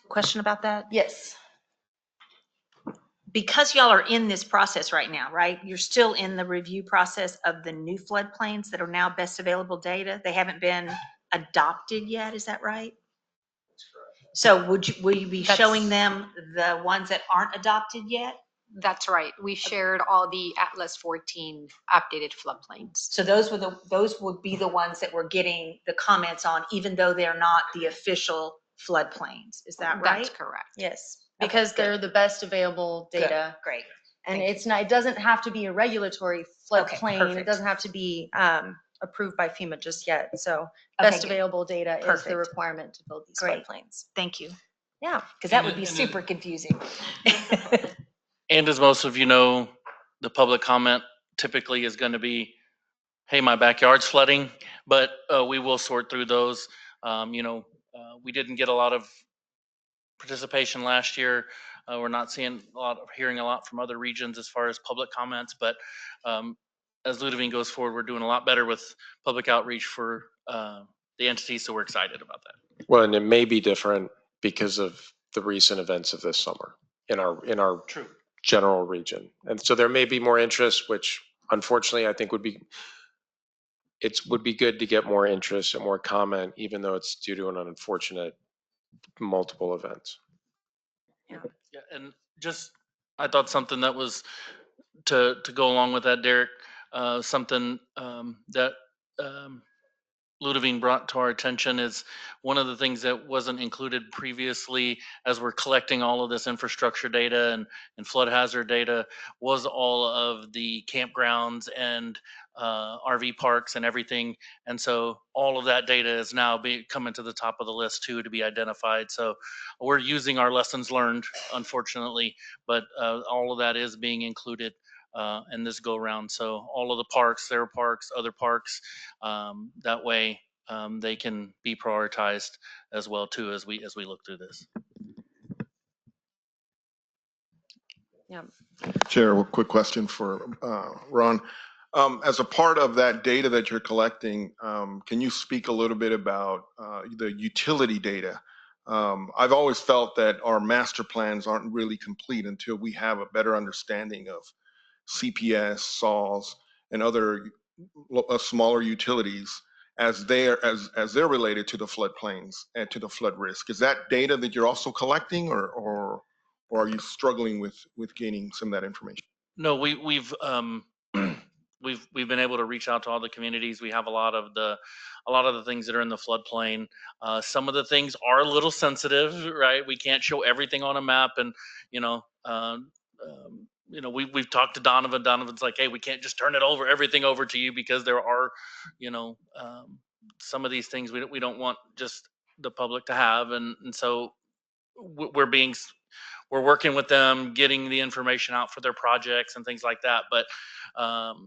Question about that? Yes. Because y'all are in this process right now, right? You're still in the review process of the new floodplains that are now best available data. They haven't been adopted yet, is that right? So will you be showing them the ones that aren't adopted yet? That's right. We shared all the Atlas 14 updated floodplains. So those would be the ones that we're getting the comments on, even though they're not the official floodplains. Is that right? That's correct. Yes, Okay, because they're the best available data. Good, great. And Thank it's not, it doesn't have to be a regulatory floodplain. It perfect. doesn't have to be approved by FEMA just yet. So Okay, best good. available data is Perfect. the requirement to build these Great. floodplains. Thank you. Yeah. Because that would be And then- super confusing. And as most of you know, the public comment typically is going to be, hey, my backyard's flooding, but we will sort through those. We didn't get a lot of participation last year. We're not hearing a lot from other regions as far as public comments, but as Ludovine goes forward, we're doing a lot better with public outreach for the entities, so we're excited about that. Well, and it may be different because of the recent events of this summer in our True. general region. And so there may be more interest, which unfortunately I think would be good to get more interest and more comment, even though it's due to an unfortunate multiple events. Yeah, and just I thought something that was to go along with that, Derek, something that Ludovine brought to our attention is one of the things that wasn't included previously as we're collecting all of this infrastructure data and flood hazard data was all of the campgrounds and RV parks and everything. And so all of that data is now coming to the top of the list too to be identified. So we're using our lessons learned, unfortunately, but all of that is being included in this go round. So all of the parks, their parks, other parks, that way they can be prioritized as well too as we look through this. Yeah. Chair, a quick question for Ron. As a part of that data that you're collecting, can you speak a little bit about the utility data? I've always felt that our master plans aren't really complete until we have a better understanding of CPS, SAWS, and other smaller utilities as they're related to the floodplains and to the flood risk. Is that data that you're also collecting, or are you struggling with gaining some of that information? No, we've we've been able to reach out to all the communities. We have a lot of the things that are in the floodplain. Some of the things are a little sensitive, right? We can't show everything on a map, and you know, we've talked to Donovan. Donovan's like, hey, we can't just turn it over everything over to you because there are, some of these things we don't want just the public to have, and so we're working with them, getting the information out for their projects and things like that. But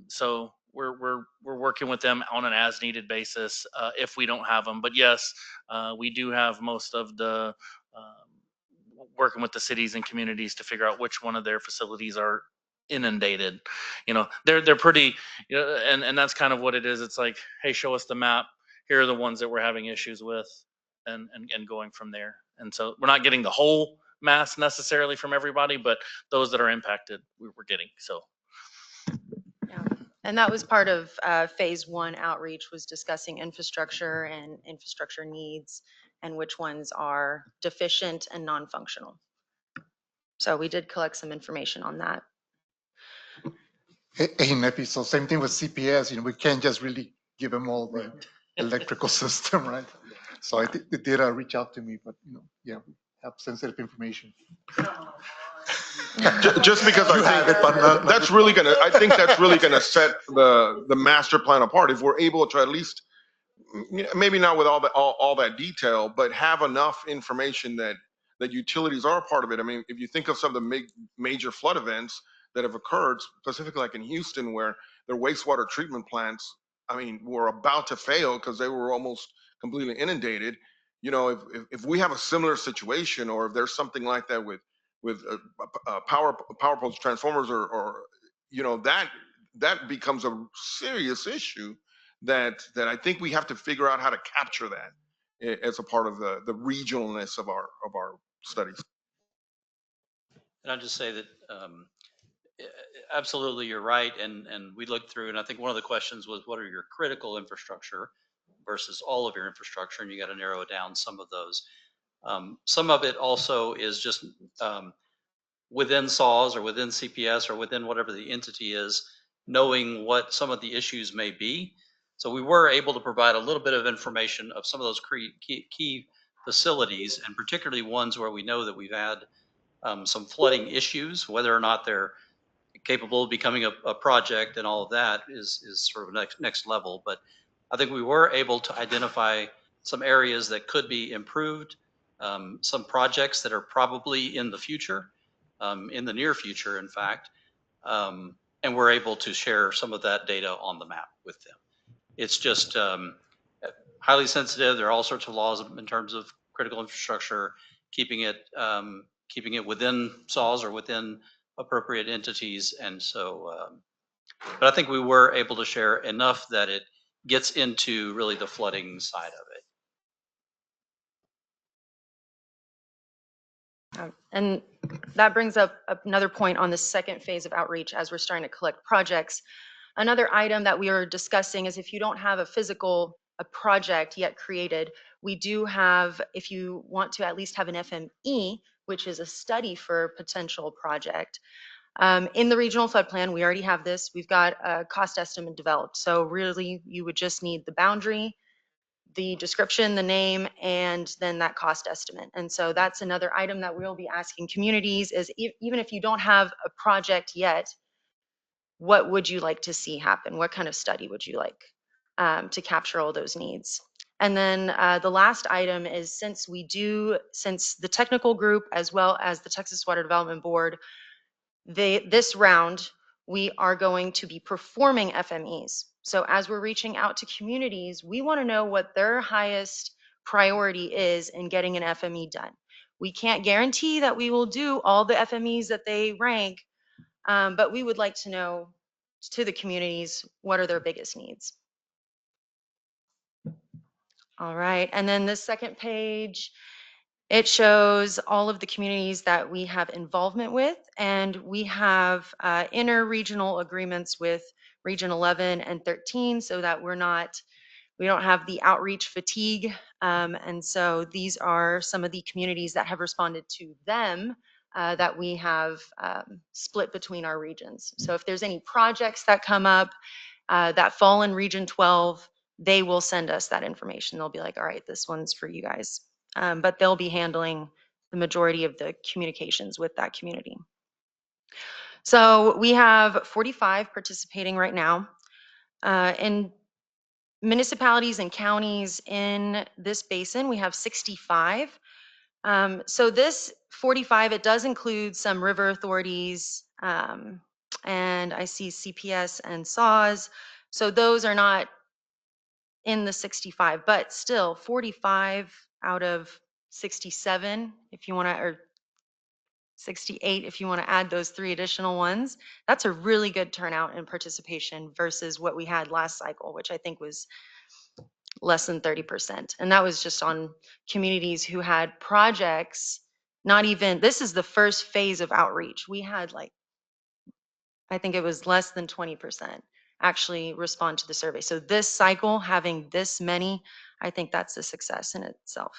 so we're working with them on an as needed basis if we don't have them. But yes, we do have most of the working with the cities and communities to figure out which one of their facilities are inundated. They're pretty, and that's kind of what it is. It's like, hey, show us the map. Here are the ones that we're having issues with, and going from there. And so we're not getting the whole mass necessarily from everybody, but those that are impacted, we're getting. So. Yeah. And that was part of phase 1 outreach, was discussing infrastructure and infrastructure needs and which ones are deficient and non-functional. So we did collect some information on that. Hey, Nepi, so same thing with CPS, we can't just really give them all the electrical system, right? So I think they did reach out to me, but yeah, we have sensitive information. Just because I think that's really gonna set the master plan apart. If we're able to at least, maybe not with all that detail, but have enough information that utilities are a part of it. I mean, if you think of some of the major flood events that have occurred, specifically like in Houston, where their wastewater treatment plants, were about to fail because they were almost completely inundated. If we have a similar situation, or if there's something like that with power poles, transformers, or that becomes a serious issue that I think we have to figure out how to capture that as a part of the regionalness of our studies. And I'll just say that absolutely you're right, and we looked through, and I think one of the questions was, what are your critical infrastructure versus all of your infrastructure, and you got to narrow it down some of those. Some of it also is just within SAWS or within CPS or within whatever the entity is, knowing what some of the issues may be. So we were able to provide a little bit of information of some of those key facilities, and particularly ones where we know that we've had some flooding issues. Whether or not they're capable of becoming a project and all of that is sort of next level. But I think we were able to identify some areas that could be improved, some projects that are probably in the future, in the near future, in fact, and we're able to share some of that data on the map with them. It's just highly sensitive. There are all sorts of laws in terms of critical infrastructure, keeping it within SAWS or within appropriate entities. And so, but I think we were able to share enough that it gets into really the flooding side of it. And that brings up another point on the second phase of outreach as we're starting to collect projects. Another item that we are discussing is, if you don't have a project yet created, we do have, if you want to at least have an FME, which is a study for a potential project. In the regional flood plan, we already have this. We've got a cost estimate developed. So really, you would just need the boundary, the description, the name, and then that cost estimate. And so that's another item that we'll be asking communities is even if you don't have a project yet, what would you like to see happen? What kind of study would you like to capture all those needs? And then the last item is since the technical group as well as the Texas Water Development Board, this round, we are going to be performing FMEs. So as we're reaching out to communities, we want to know what their highest priority is in getting an FME done. We can't guarantee that we will do all the FMEs that they rank, but we would like to know to the communities, what are their biggest needs? All right, and then the second page, it shows all of the communities that we have involvement with, and we have inter-regional agreements with Region 11 and 13 so that we don't have the outreach fatigue. And so these are some of the communities that have responded to them that we have split between our regions. So if there's any projects that come up that fall in Region 12, they will send us that information. They'll be like, all right, this one's for you guys. But they'll be handling the majority of the communications with that community. So we have 45 participating right now. In municipalities and counties in this basin, we have 65. So this 45, it does include some river authorities, and I see CPS and SAWS. So those are not in the 65, but still 45 out of 67, if you want to, or 68 if you want to add those 3 additional ones. That's a really good turnout in participation versus what we had last cycle, which I think was less than 30%. And that was just on communities who had projects, not even, this is the first phase of outreach. We had I think it was less than 20% actually respond to the survey. So this cycle, having this many, I think that's a success in itself.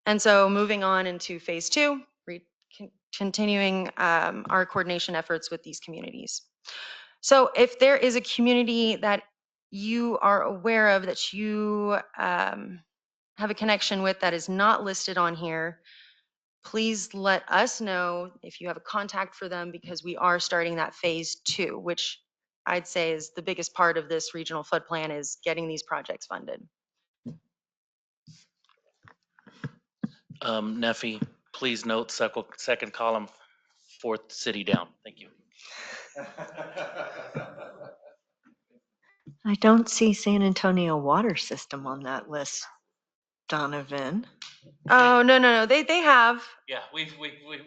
And so moving on into phase 2, continuing our coordination efforts with these communities. So if there is a community that you are aware of that you have a connection with that is not listed on here, please let us know if you have a contact for them, because we are starting that phase 2, which I'd say is the biggest part of this regional flood plan, is getting these projects funded. Neffy, please note second column, 4th city down. Thank you. I don't see San Antonio water system on that list, Donovan. Oh, no. They have. Yeah, we've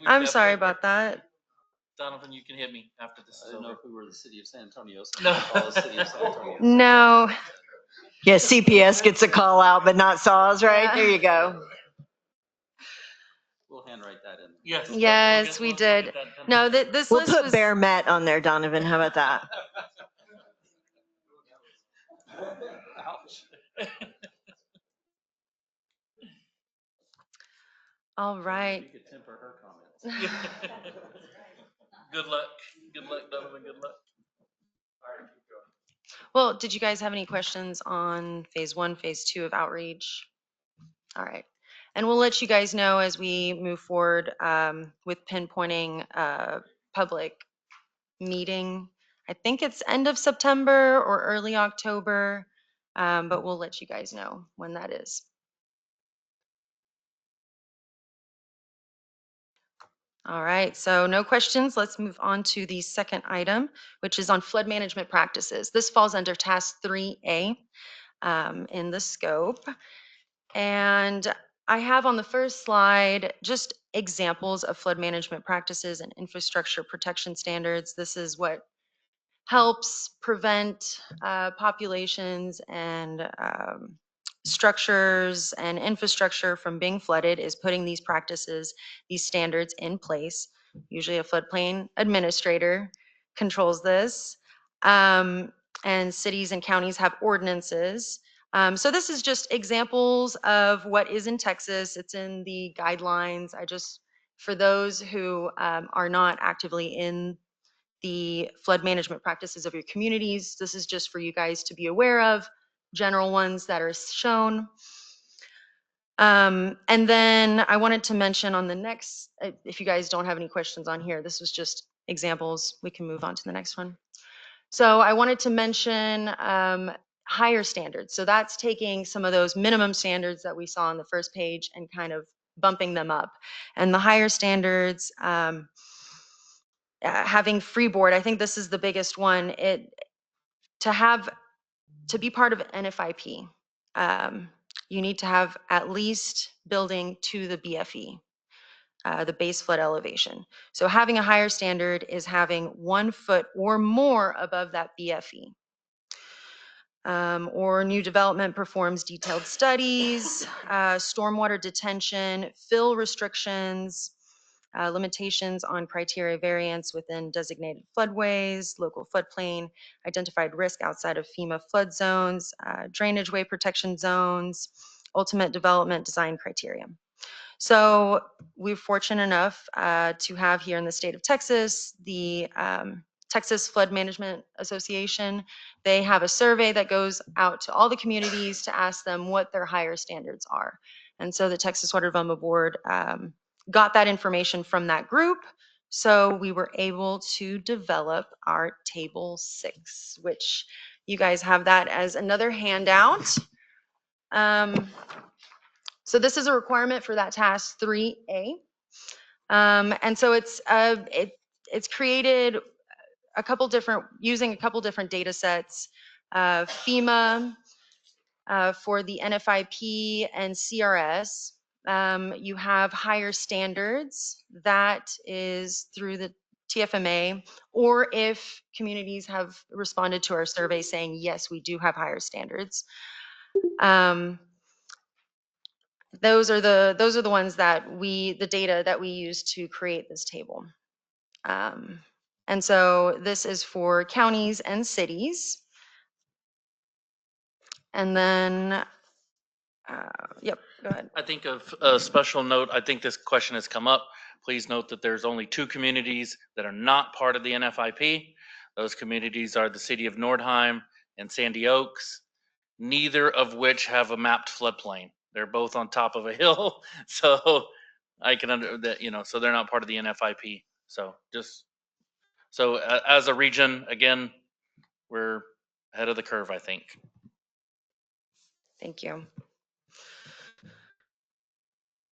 I'm sorry about that. Donovan, you can hit me after this is over. If we were the city of San Antonio, so No. call the city of San Antonio. No. Yeah, CPS gets a call out, but not SAWS, right? Yeah. There you go. We'll handwrite that in. Yes, we did. No, this We'll list put was Bear Met on there, Donovan. How about that? Ouch. all right. You could temper her comments. Good luck. Good luck, Donovan. Good luck. All right, keep going. Well, did you guys have any questions on phase 1, phase 2 of outreach? All right. And we'll let you guys know as we move forward with pinpointing public meeting. I think it's end of September or early October, but we'll let you guys know when that is. All right, so no questions. Let's move on to the second item, which is on flood management practices. This falls under task 3A in the scope. And I have on the first slide just examples of flood management practices and infrastructure protection standards. This is what helps prevent populations and structures and infrastructure from being flooded, is putting these practices, these standards in place. Usually a floodplain administrator controls this. And cities and counties have ordinances. So this is just examples of what is in Texas. It's in the guidelines. For those who are not actively in the flood management practices of your communities, this is just for you guys to be aware of. general ones that are shown. And then I wanted to mention on the next, if you guys don't have any questions on here, this was just examples. We can move on to the next one. So I wanted to mention higher standards. So that's taking some of those minimum standards that we saw on the first page and kind of bumping them up. And the higher standards, having free board, I think this is the biggest one. To be part of NFIP, you need to have at least building to the BFE, the base flood elevation. So having a higher standard is having 1 foot or more above that BFE. Or new development performs detailed studies, stormwater detention, fill restrictions, limitations on criteria variance within designated floodways, local floodplain, identified risk outside of FEMA flood zones, drainage way protection zones, ultimate development design criteria. So we're fortunate enough to have here in the state of Texas, the Texas Flood Management Association. They have a survey that goes out to all the communities to ask them what their higher standards are. And so the Texas Water Development Board got that information from that group. So we were able to develop our Table 6, which you guys have that as another handout. So this is a requirement for that task 3A. And so it's created a couple different, using a couple different data sets, FEMA for the NFIP and CRS. You have higher standards, that is through the TFMA, or if communities have responded to our survey saying, yes, we do have higher standards. Those are the ones that the data that we use to create this table. And so this is for counties and cities. And then, yep, go ahead. I think of a special note, I think this question has come up. Please note that there's only 2 communities that are not part of the NFIP. Those communities are the city of Nordheim and Sandy Oaks, neither of which have a mapped floodplain. They're both on top of a hill. So I can under that, so they're not part of the NFIP. So as a region, again, we're ahead of the curve, I think. Thank you.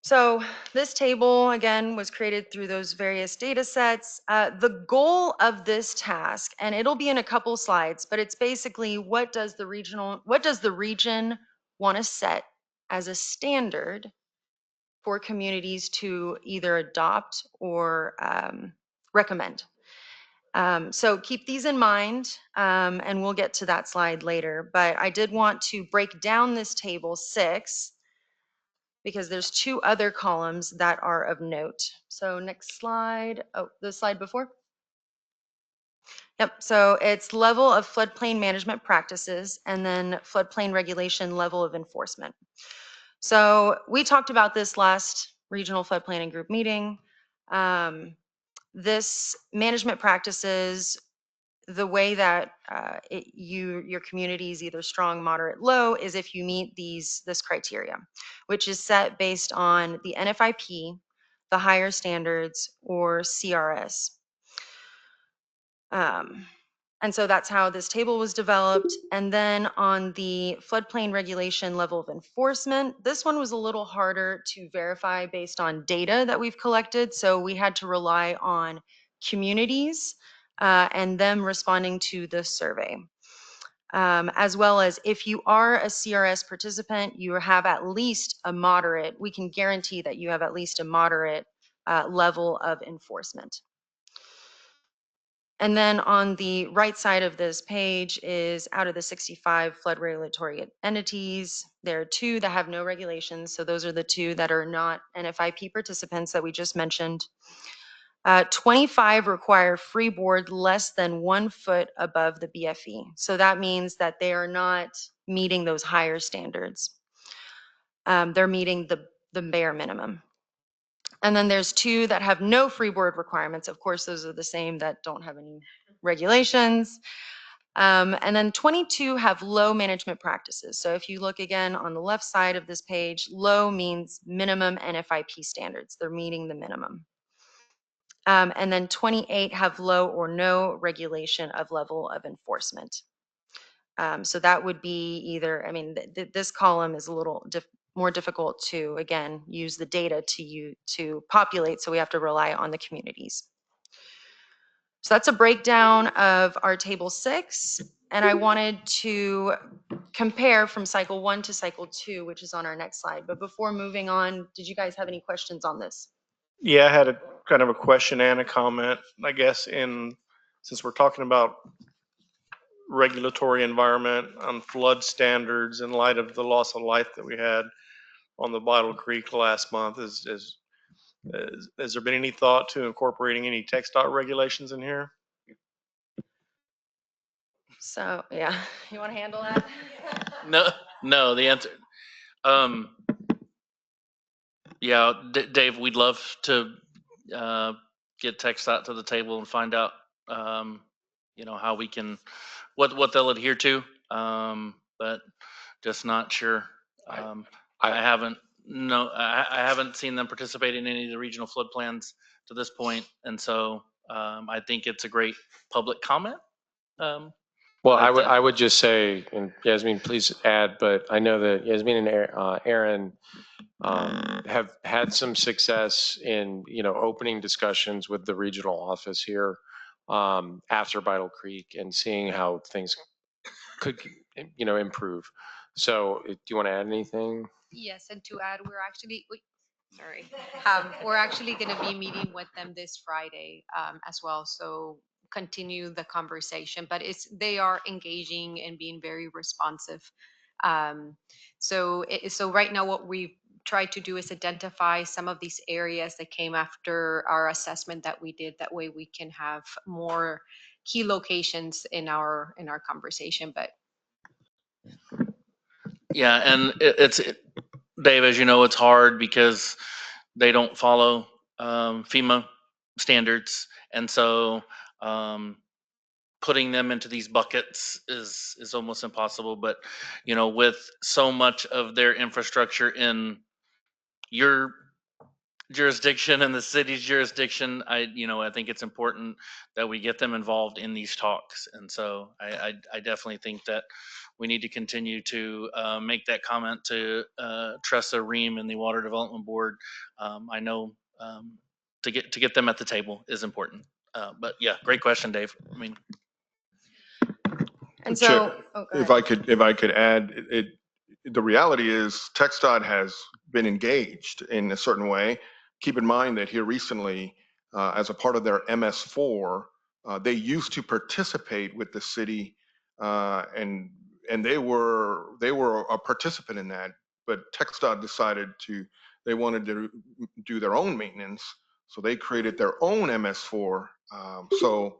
So this table, again, was created through those various data sets. The goal of this task, and it'll be in a couple slides, but it's basically what does the region want to set as a standard for communities to either adopt or recommend. So keep these in mind, and we'll get to that slide later. But I did want to break down this table 6 because there's 2 other columns that are of note. So next slide. Oh, the slide before. Yep, so it's level of floodplain management practices and then floodplain regulation level of enforcement. So we talked about this last regional flood planning group meeting. This management practices, the way that your community is either strong, moderate, low is if you meet this criteria, which is set based on the NFIP, the higher standards, or CRS. And so that's how this table was developed. And then on the floodplain regulation level of enforcement, this one was a little harder to verify based on data that we've collected. So we had to rely on communities and them responding to the survey. As well as if you are a CRS participant, you have at least a moderate, we can guarantee that you have at least a moderate level of enforcement. And then on the right side of this page is out of the 65 flood regulatory entities, there are 2 that have no regulations. So those are the 2 that are not NFIP participants that we just mentioned. 25 require freeboard less than 1 foot above the BFE. So that means that they are not meeting those higher standards. They're meeting the bare minimum. And then there's 2 that have no freeboard requirements. Of course, those are the same that don't have any regulations. And then 22 have low management practices. So if you look again on the left side of this page, low means minimum NFIP standards. They're meeting the minimum. And then 28 have low or no regulation of level of enforcement. So that would be either, I mean, this column is a little more difficult to, again, use the data to populate. So we have to rely on the communities. So that's a breakdown of our table 6. And I wanted to compare from cycle 1 to cycle 2, which is on our next slide. But before moving on, did you guys have any questions on this? Yeah, I had a kind of a question and a comment, I guess, since we're talking about regulatory environment on flood standards in light of the loss of life that we had on the Bottle Creek last month. Has there been any thought to incorporating any TxDOT regulations in here? So, yeah, you want to handle that? No, the answer. Yeah, Dave, we'd love to get TxDOT to the table and find out, how we can, what they'll adhere to. But just not sure. I haven't seen them participate in any of the regional flood plans to this point, and so I think it's a great public comment. Well, I would just say, and Yasmin, please add, but I know that Yasmin and Aaron have had some success in, opening discussions with the regional office here after Vital Creek and seeing how things could, improve. So do you want to add anything? Yes, and to add, we're actually going to be meeting with them this Friday as well. So continue the conversation, but they are engaging and being very responsive. So right now what we've tried to do is identify some of these areas that came after our assessment that we did. That way we can have more key locations in our conversation. But yeah, and it's Dave, as you know, it's hard because they don't follow FEMA standards, and so putting them into these buckets is almost impossible. But with so much of their infrastructure in your jurisdiction and the city's jurisdiction, I think it's important that we get them involved in these talks. And so I definitely think that we need to continue to make that comment to Tressa Ream and the Water Development Board. I know to get them at the table is important. But yeah, great question, Dave. I mean, and so, if I could add, the reality is TxDOT has been engaged in a certain way. Keep in mind that here recently, as a part of their MS4, they used to participate with the city, and they were a participant in that. But TxDOT decided they wanted to do their own maintenance, so they created their own MS4. So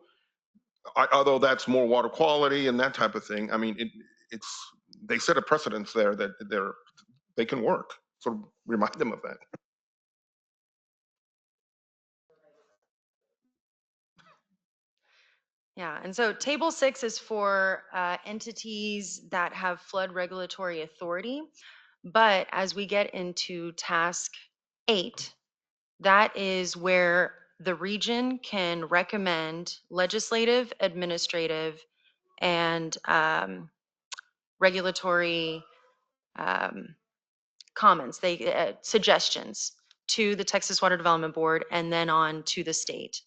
although that's more water quality and that type of thing, I mean, they set a precedence there that they can work. So remind them of that. Yeah, and so table 6 is for entities that have flood regulatory authority. But as we get into task 8, that is where the region can recommend legislative, administrative, and regulatory comments, suggestions to the Texas Water Development Board and then on to the state.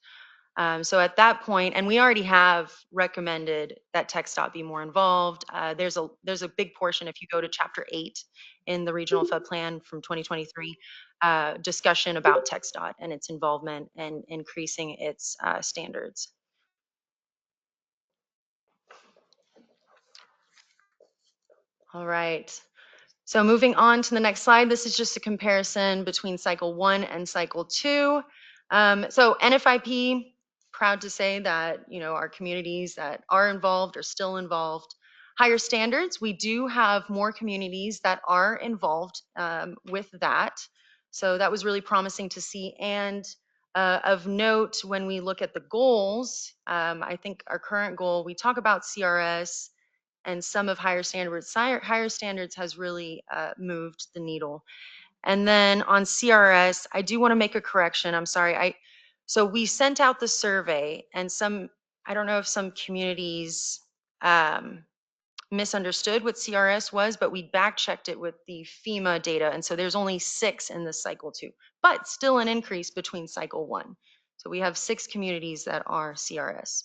So at that point, and we already have recommended that TxDOT be more involved. There's a big portion, if you go to chapter 8 in the regional flood plan from 2023, discussion about TxDOT and its involvement and increasing its standards. All right. So moving on to the next slide, this is just a comparison between cycle 1 and cycle 2. So NFIP, proud to say that our communities that are involved are still involved. Higher standards, we do have more communities that are involved with that. So that was really promising to see. And Of note, when we look at the goals, I think our current goal, we talk about CRS and some of higher standards. Higher standards has really moved the needle. And then on CRS, I do want to make a correction. I'm sorry. So we sent out the survey, and I don't know if some communities misunderstood what CRS was, but we back checked it with the FEMA data. And so there's only 6 in this cycle 2, but still an increase between cycle 1. So we have 6 communities that are CRS.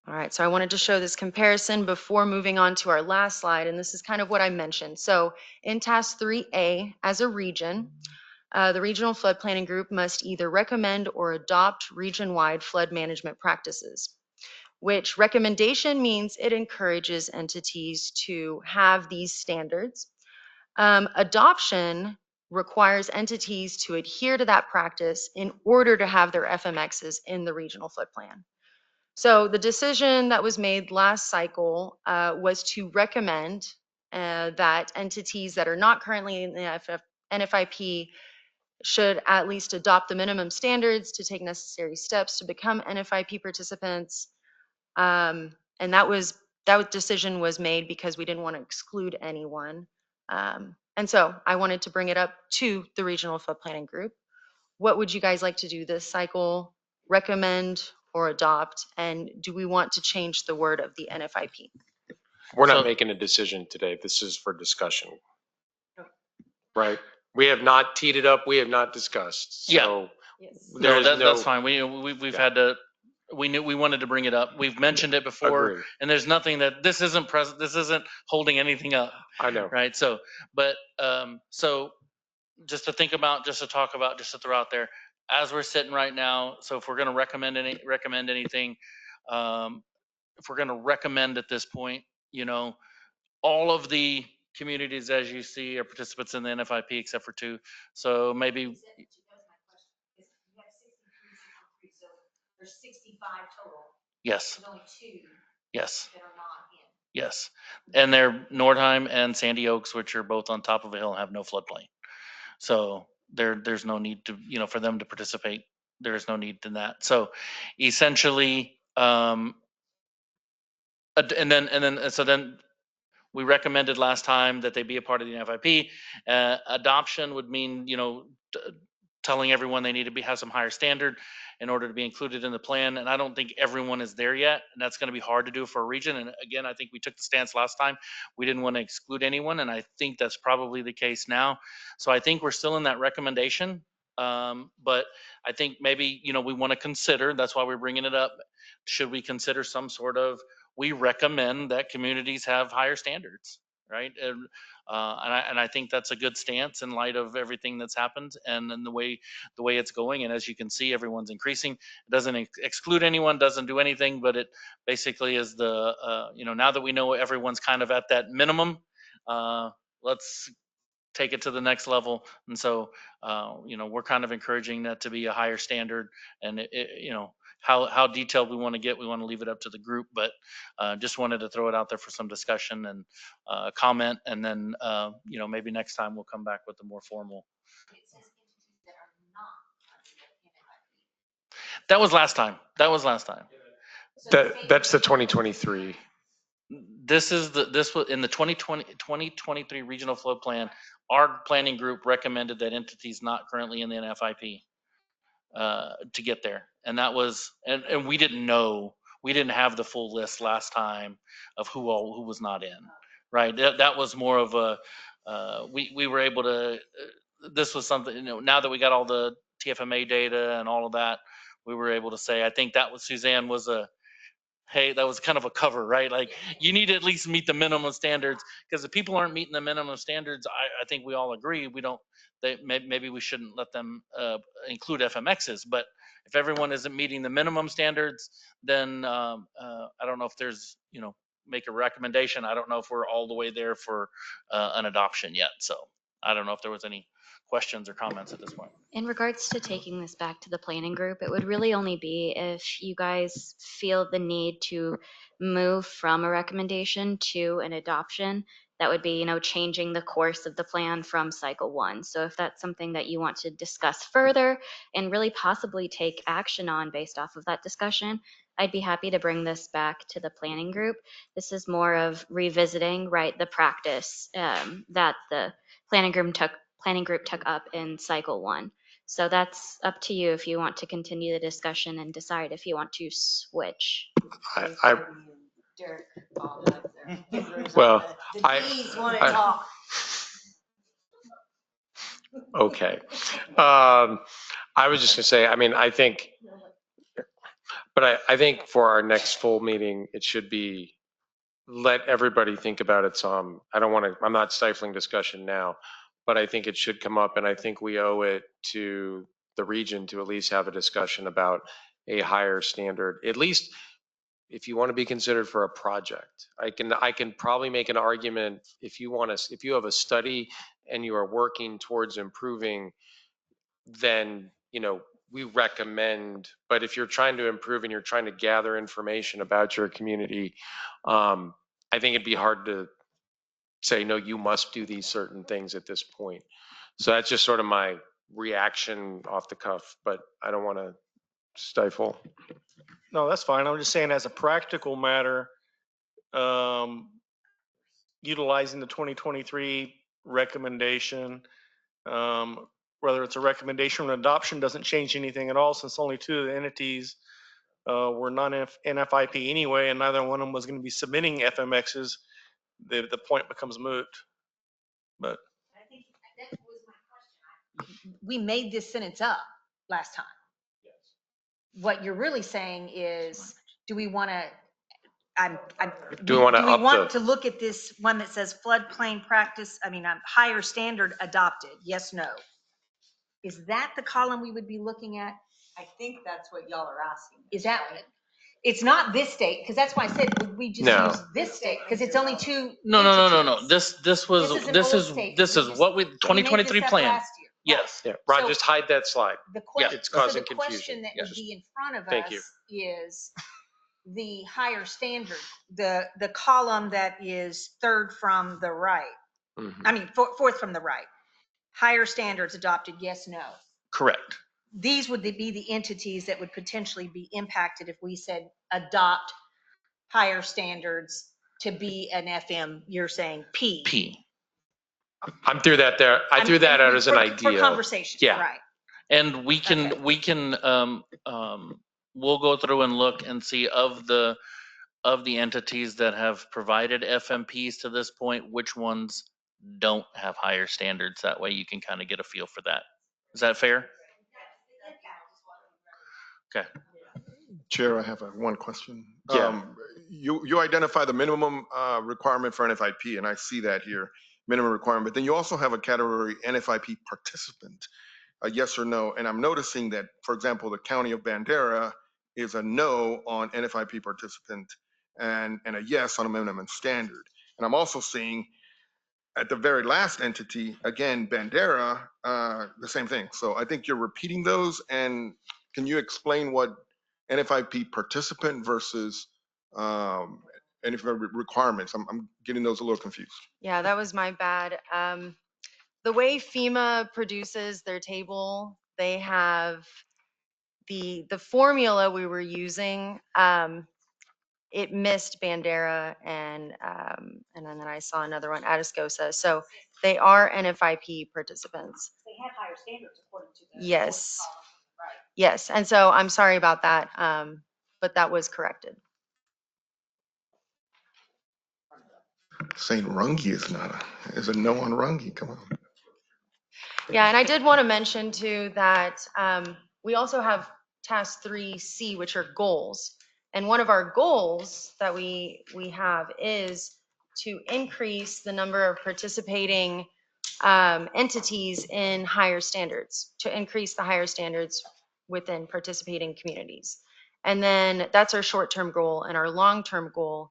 All right, so I wanted to show this comparison before moving on to our last slide, and this is kind of what I mentioned. So in Task 3A, as a region, the Regional Flood Planning Group must either recommend or adopt region-wide flood management practices, which recommendation means it encourages entities to have these standards. Adoption requires entities to adhere to that practice in order to have their FMXs in the regional flood plan. So the decision that was made last cycle was to recommend that entities that are not currently in the NFIP should at least adopt the minimum standards to take necessary steps to become NFIP participants. And that decision was made because we didn't want to exclude anyone. And so I wanted to bring it up to the Regional Flood Planning Group. What would you guys like to do this cycle? Recommend or adopt? And do we want to change the word of the NFIP? We're not So- making a decision today. This is for discussion. Right? We have not teed it up. We have not discussed. So there No, is that's fine. We've Yeah. had to. We knew we wanted to bring it up. We've mentioned it before, Agreed. and there's nothing that this isn't present. This isn't holding anything up, I know. right? So, but so just to think about, just to talk about, just to throw out there, as we're sitting right now. So if we're going to recommend anything, if we're going to recommend at this point, all of the communities, as you see, are participants in the NFIP except for 2. So maybe. There's 65 total. Yes. There's only 2. Yes. That are not in. Yes, and they're Nordheim and Sandy Oaks, which are both on top of a hill and have no floodplain. So there's no need to, for them to participate. There is no need in that. So essentially, and then we recommended last time that they be a part of the NFIP. Adoption would mean, telling everyone they need to have some higher standard in order to be included in the plan. And I don't think everyone is there yet. And that's going to be hard to do for a region. And again, I think we took the stance last time. We didn't want to exclude anyone. And I think that's probably the case now. So I think we're still in that recommendation. But I think maybe, we want to consider, that's why we're bringing it up. Should we consider some sort of, we recommend that communities have higher standards, right? And I think that's a good stance in light of everything that's happened and then the way it's going. And as you can see, everyone's increasing. It doesn't exclude anyone, doesn't do anything, but it basically is the now that we know everyone's kind of at that minimum, let's take it to the next level. And so we're kind of encouraging that to be a higher standard. And how detailed we want to get, we want to leave it up to the group, but just wanted to throw it out there for some discussion and comment. And then, maybe next time we'll come back with a more formal. That was last time. That's the 2023. This was in the 2023 regional flood plan. Our planning group recommended that entities not currently in the NFIP to get there. And that was, and we didn't know, we didn't have the full list last time of who was not in, right? That was more of a, we were able to, this was something, now that we got all the TFMA data and all of that, we were able to say, I think that was, Suzanne was hey, that was kind of a cover, right? Like you need to at least meet the minimum standards, because if people aren't meeting the minimum standards, I think we all agree maybe we shouldn't let them include FMXs. But if everyone isn't meeting the minimum standards, then I don't know if there's, make a recommendation. I don't know if we're all the way there for an adoption yet. So I don't know if there was any questions or comments at this point. In regards to taking this back to the planning group, it would really only be if you guys feel the need to move from a recommendation to an adoption. that would be, changing the course of the plan from cycle 1. So if that's something that you want to discuss further and really possibly take action on based off of that discussion, I'd be happy to bring this back to the planning group. This is more of revisiting, right, the practice that the planning group took up in cycle 1. So that's up to you if you want to continue the discussion and decide if you want to switch. Derek, Bob, back there. Well, The D's want to talk. Okay. I was just gonna say, I mean, I think for our next full meeting, it should be, let everybody think about it some. I'm not stifling discussion now, but I think it should come up, and I think we owe it to the region to at least have a discussion about a higher standard, at least if you want to be considered for a project. I can probably make an argument if you have a study and you are working towards improving, then we recommend. But if you're trying to improve and you're trying to gather information about your community, I think it'd be hard to say, no, you must do these certain things at this point. So that's just sort of my reaction off the cuff, but I don't want to stifle. No, that's fine. I'm just saying as a practical matter, utilizing the 2023 recommendation, whether it's a recommendation or an adoption doesn't change anything at all, since only 2 of the entities were non-NFIP anyway, and neither one of them was going to be submitting FMXs. The point becomes moot. But I think that was my question. We made this sentence up last time. Yes. What you're really saying is, do we want to? Do we want to look at this one that says floodplain practice? Higher standard adopted. Yes, no. Is that the column we would be looking at? I think that's what y'all are asking. Is that? Right? It's not this state, because that's why I said, would we just use this state, because it's only 2. No. This is what we 2023 plan. Yes. Yeah. Ron, just hide that slide. It's causing the confusion. Question that would be in front of us is the higher standard, the column that is 3rd from the right. Mm-hmm. 4th from the right. Higher standards adopted, yes, no. Correct. These would be the entities that would potentially be impacted if we said adopt higher standards to be an FM. You're saying P. I threw that out as an idea for conversation. Yeah. Right. And we can we'll go through and look and see of the entities that have provided FMPs to this point, which ones don't have higher standards. That way you can kind of get a feel for that. Is that fair? Okay. Chair, I have one question. Yeah. You identify the minimum requirement for NFIP, and I see that here, minimum requirement, but then you also have a category NFIP participant, a yes or no. And I'm noticing that, for example, the county of Bandera is a no on NFIP participant and a yes on a minimum standard. And I'm also seeing at the very last entity, again, Bandera, the same thing. So I think you're repeating those. And can you explain what NFIP participant versus NFIP requirements? I'm getting those a little confused. Yeah, that was my bad. The way FEMA produces their table, they have the formula we were using. It missed Bandera and then I saw another one, Atascosa. So they are NFIP participants. They have higher standards according to the yes. Right. Yes, and so I'm sorry about that, but that was corrected. Saying Rungi is a no on Rungi. Come on. Yeah, and I did want to mention too that we also have task 3C, which are goals. And one of our goals that we have is to increase the number of participating entities in higher standards, to increase the higher standards within participating communities. And then that's our short-term goal, and our long-term goal.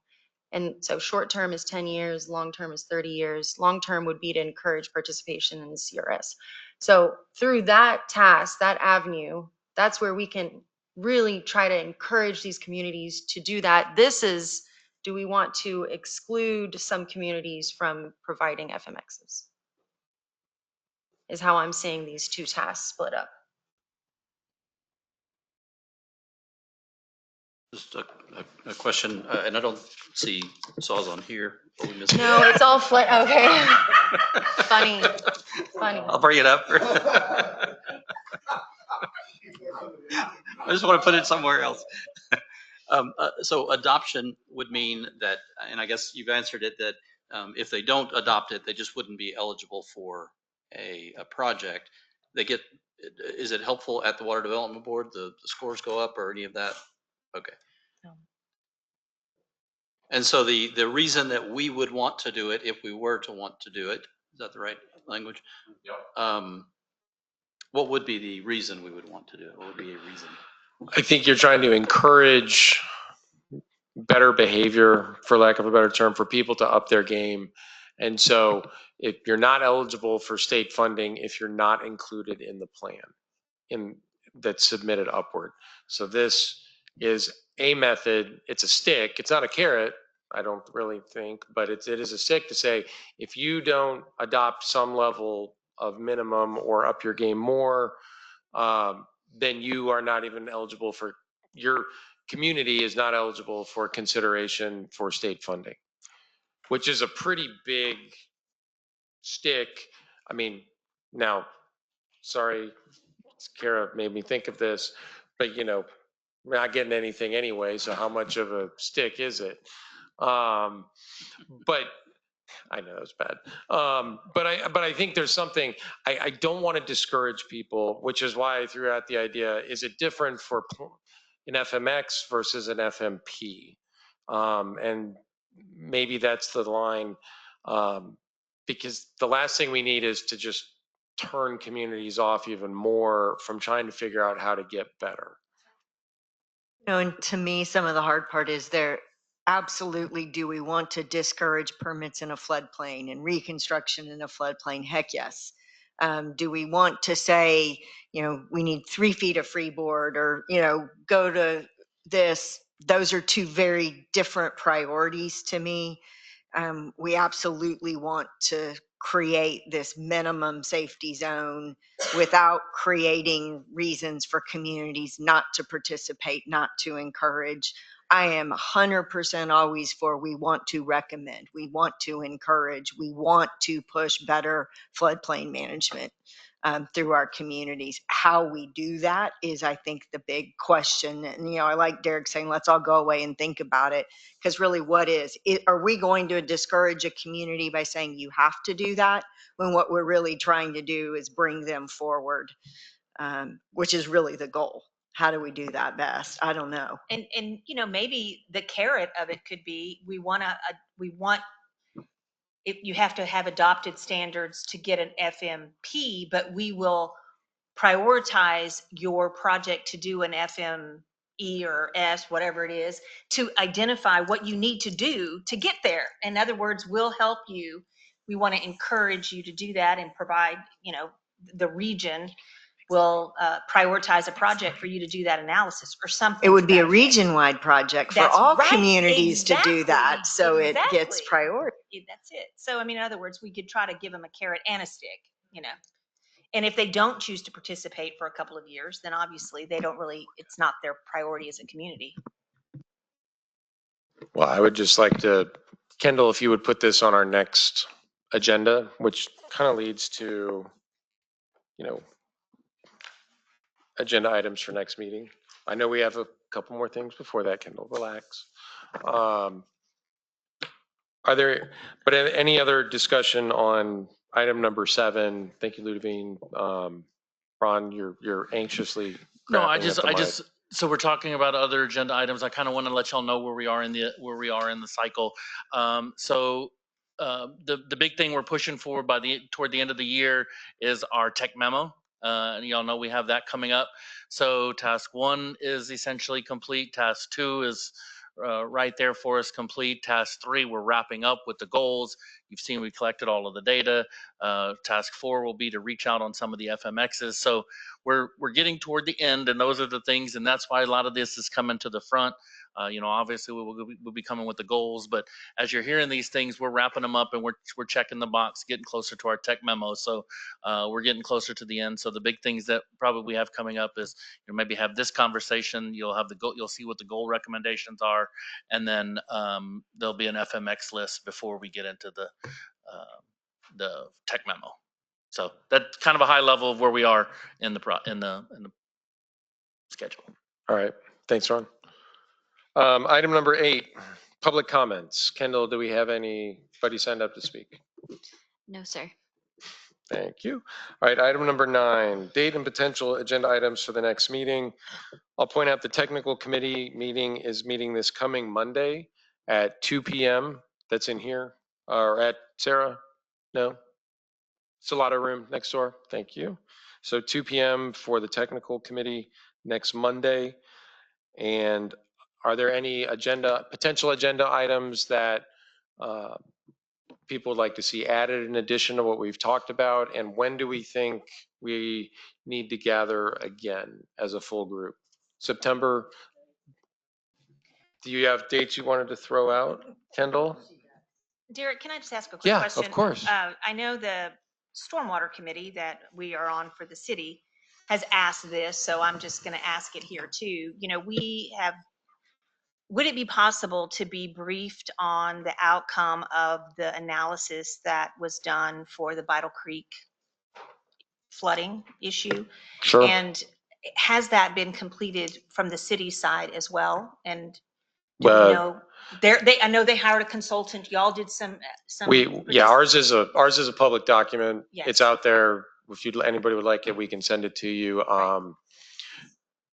And so short-term is 10 years, long-term is 30 years. Long-term would be to encourage participation in the CRS. So through that task, that avenue, that's where we can really try to encourage these communities to do that. This is do we want to exclude some communities from providing FMXs? Is how I'm seeing these two tasks split up. Just a question, and I don't see saws on here. Are we missing? No, it's all flat. Okay. Funny. I'll bring it up. I just want to put it somewhere else. So adoption would mean that, and I guess you've answered it, that if they don't adopt it, they just wouldn't be eligible for a project. They get, is it helpful at the Water Development Board? The scores go up or any of that? Okay. No. And so the reason that we would want to do it, if we were to want to do it, is that the right language? Yeah. What would be the reason we would want to do it? What would be a reason? I think you're trying to encourage better behavior, for lack of a better term, for people to up their game. And so if you're not eligible for state funding, if you're not included in the plan that's submitted upward. So this is a method. It's a stick. It's not a carrot, I don't really think, but it is a stick to say, if you don't adopt some level of minimum or up your game more, then you are not even eligible for, your community is not eligible for consideration for state funding, which is a pretty big stick. I mean, now, sorry, Kara made me think of this, but we're not getting anything anyway, so how much of a stick is it? But I know it's bad. But I think there's something, I don't want to discourage people, which is why I threw out the idea, is it different for an FMX versus an FMP? And maybe that's the line, because the last thing we need is to just turn communities off even more from trying to figure out how to get better. And to me, some of the hard part is there absolutely, do we want to discourage permits in a floodplain and reconstruction in a floodplain? Heck yes. Do we want to say, we need 3 feet of freeboard or, go to this? Those are two very different priorities to me. We absolutely want to create this minimum safety zone without creating reasons for communities not to participate, not to encourage. I am 100% always for, we want to recommend, we want to encourage, we want to push better floodplain management through our communities. How we do that is, I think, the big question. And, I like Derek saying, let's all go away and think about it. Because really, what is it? Are we going to discourage a community by saying you have to do that, when what we're really trying to do is bring them forward, which is really the goal? How do we do that best? I don't know. And maybe the carrot of it could be, we want you have to have adopted standards to get an FMP, but we will prioritize your project to do an FME or S, whatever it is, to identify what you need to do to get there. In other words, we'll help you. We want to encourage you to do that and provide, the region will prioritize a project for you to do that analysis or something. It would be a region-wide project for all communities to do that, Exactly. so it gets priority. That's it. So, in other words, we could try to give them a carrot and a stick, And if they don't choose to participate for a couple of years, then obviously it's not their priority as a community. Well, I would just like to, Kendall, if you would put this on our next agenda, which kind of leads to, agenda items for next meeting. I know we have a couple more things before that, Kendall, relax. Are there, but any other discussion on item number 7? Thank you, Ludovine. Ron, you're anxiously. No, I just, so we're talking about other agenda items. I kind of want to let y'all know where we are in the cycle. The big thing we're pushing for toward the end of the year is our tech memo. And y'all know we have that coming up. So task 1 is essentially complete. Task 2 is right there for us, complete. Task 3, we're wrapping up with the goals. You've seen we collected all of the data. Task 4 will be to reach out on some of the FMXs. So we're getting toward the end, and those are the things, and that's why a lot of this is coming to the front. Obviously we'll be coming with the goals, but as you're hearing these things, we're wrapping them up and we're checking the box, getting closer to our tech memo. So we're getting closer to the end. So the big things that probably we have coming up is maybe have this conversation. You'll have the goal. You'll see what the goal recommendations are, and then there'll be an FMX list before we get into the tech memo. So that's kind of a high level of where we are in the schedule. All right. Thanks, Ron. Item number 8, public comments. Kendall, do we have anybody signed up to speak? No, sir. Thank you. All right. Item number 9, date and potential agenda items for the next meeting. I'll point out the technical committee meeting is meeting this coming Monday at 2 p.m. That's in here. Or at Sarah? No? It's a lot of room next door. Thank you. So 2 p.m. for the technical committee next Monday. And are there any potential agenda items that people would like to see added in addition to what we've talked about? And when do we think we need to gather again as a full group? September? Do you have dates you wanted to throw out, Kendall? Derek, can I just ask a quick Yeah, question? of course. I know the stormwater committee that we are on for the city has asked this, so I'm just going to ask it here too. Would it be possible to be briefed on the outcome of the analysis that was done for the Vital Creek flooding issue? Sure. And has that been completed from the city side as well? And do we know? I know they hired a consultant. Y'all did some. Ours is a public document. Yes. It's out there. If anybody would like it, we can send it to you. We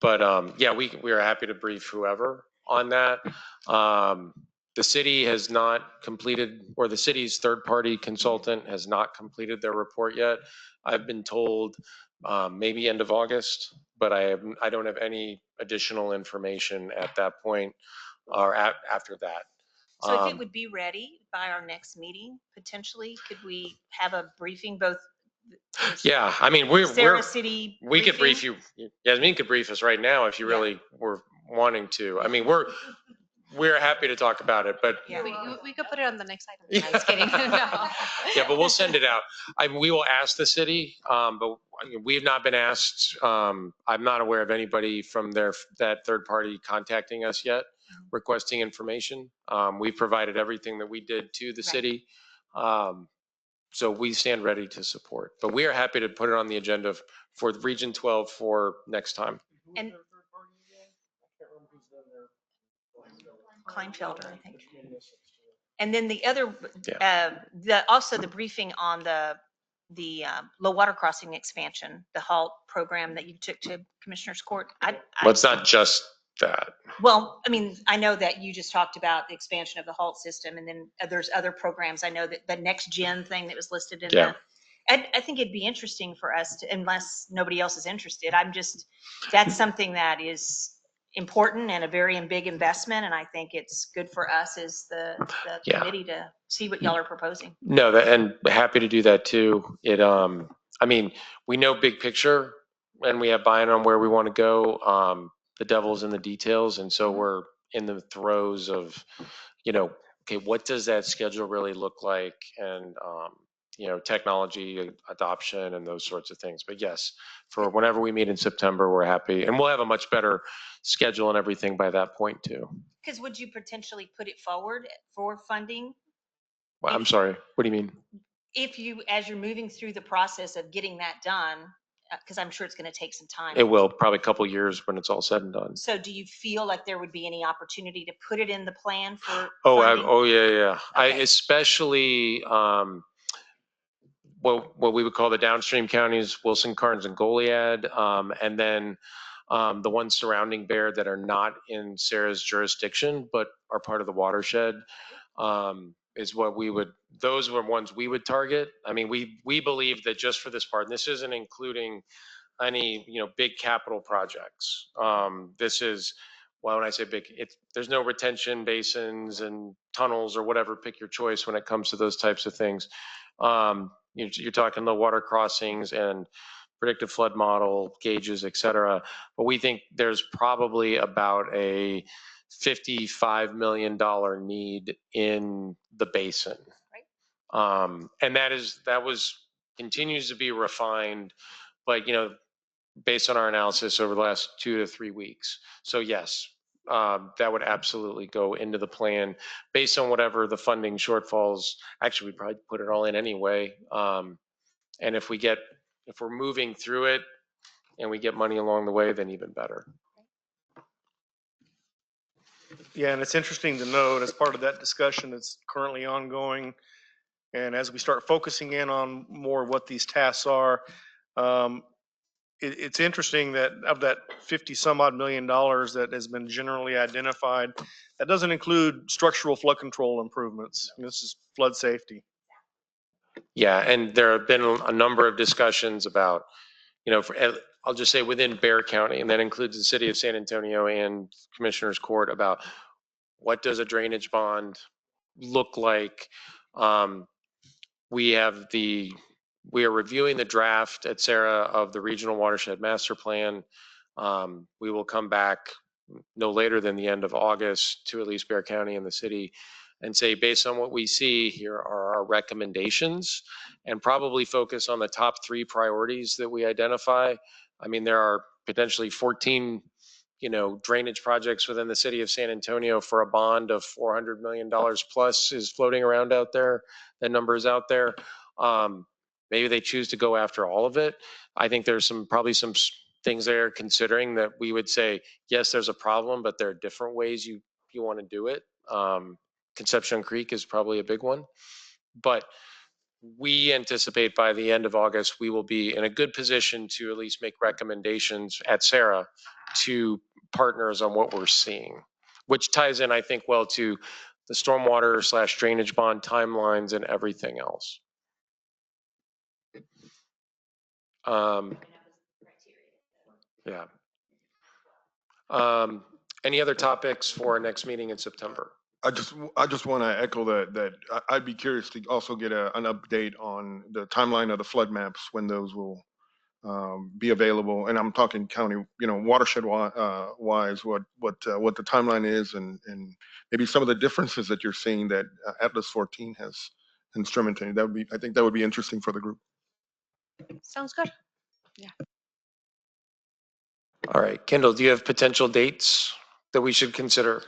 are happy to brief whoever on that. The city has not completed, or the city's third-party consultant has not completed their report yet. I've been told maybe end of August, but I don't have any additional information at that point or after that. So if it would be ready by our next meeting, potentially, could we have a briefing both? Yeah, I mean, Sarah City we could brief briefing? you. Yasmin could brief us right now if you really were wanting to. I mean, we're happy to talk about it, but Yeah. We could put it on the next item. No, just kidding. No. yeah, but we'll send it out. We will ask the city, but we have not been asked. I'm not aware of anybody from that third party contacting us yet, requesting information. We've provided everything that we did to the city. So we stand ready to support, but we are happy to put it on the agenda for Region 12 for next time. And Kleinfelder, I think. And then the other, also the briefing on the low water crossing expansion, the HALT program that you took to Commissioner's Court. Well, it's not just that. Well, I mean, I know that you just talked about the expansion of the HALT system, and then there's other programs. I know that the next gen thing that was listed in I think it'd be interesting for us to, unless nobody else is interested. That's something that is important and a very big investment, and I think it's good for us as the committee to see what y'all are proposing. No, and happy to do that too. I mean, we know big picture, and we have buy-in on where we want to go. The devil's in the details, and so we're in the throes of, okay, what does that schedule really look like, and technology adoption and those sorts of things. But yes, for whenever we meet in September, we're happy, and we'll have a much better schedule and everything by that point too. Because would you potentially put it forward for funding? Well, I'm sorry, what do you mean? If you, as you're moving through the process of getting that done, because I'm sure it's going to take some time. It will, probably a couple years when it's all said and done. So do you feel like there would be any opportunity to put it in the plan for funding? Oh, yeah. Okay. Especially what we would call the downstream counties, Wilson, Karnes, and Goliad, and then the ones surrounding Bear that are not in Sarah's jurisdiction but are part of the watershed, is what those were ones we would target. I mean, we believe that just for this part, and this isn't including any big capital projects. This is, well, when I say big, there's no retention basins and tunnels or whatever, pick your choice when it comes to those types of things. You're talking the water crossings and predictive flood model, gauges, et cetera. But we think there's probably about a $55 million need in the basin. And continues to be refined, but, based on our analysis over the last 2 to 3 weeks. So yes, that would absolutely go into the plan based on whatever the funding shortfalls. Actually, we'd probably put it all in anyway. And if we're moving through it and we get money along the way, then even better. Yeah, and it's interesting to note as part of that discussion that's currently ongoing, and as we start focusing in on more what these tasks are, it's interesting that of that 50 some odd million dollars that has been generally identified, that doesn't include structural flood control improvements. This is flood safety. Yeah, and there have been a number of discussions about, I'll just say within Bexar County, and that includes the city of San Antonio and Commissioner's Court, about what does a drainage bond look like. We are reviewing the draft at SARA of the Regional Watershed Master Plan. We will come back no later than the end of August to at least Bexar County and the city and say, based on what we see, here are our recommendations, and probably focus on the top 3 priorities that we identify. I mean, there are potentially 14 drainage projects within the city of San Antonio for a bond of $400 million plus is floating around out there. That number is out there. Maybe they choose to go after all of it. I think there's probably some things they're considering that we would say, yes, there's a problem, but there are different ways you want to do it. Conception Creek is probably a big one. But we anticipate by the end of August, we will be in a good position to at least make recommendations at SARA to partners on what we're seeing, which ties in, I think, well to the stormwater / drainage bond timelines and everything else. Yeah. Any other topics for our next meeting in September? I just want to echo that I'd be curious to also get an update on the timeline of the flood maps, when those will be available. And I'm talking county, watershed wise, what the timeline is, and maybe some of the differences that you're seeing that Atlas 14 has instrumented. I think that would be interesting for the group. Sounds good. All right, Kendall, do you have potential dates that we should consider?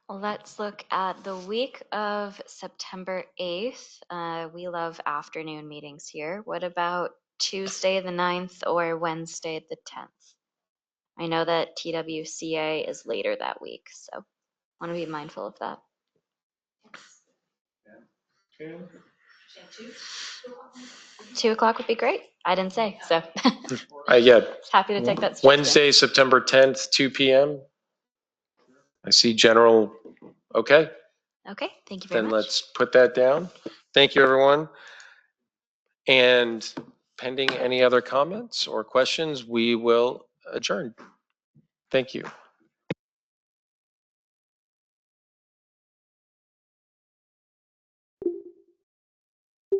Let's look at the week of September 8th. We love afternoon meetings here. What about Tuesday the 9th or Wednesday the 10th? I know that TWCA is later that week, so want to be mindful of that. 2 o'clock would be great. I didn't say, so Yeah. happy to take that. Wednesday, September 10th, 2 p.m. I see general. Okay. Okay, thank you very Then much. let's put that down. Thank you, everyone. And pending any other comments or questions, we will adjourn. Thank you.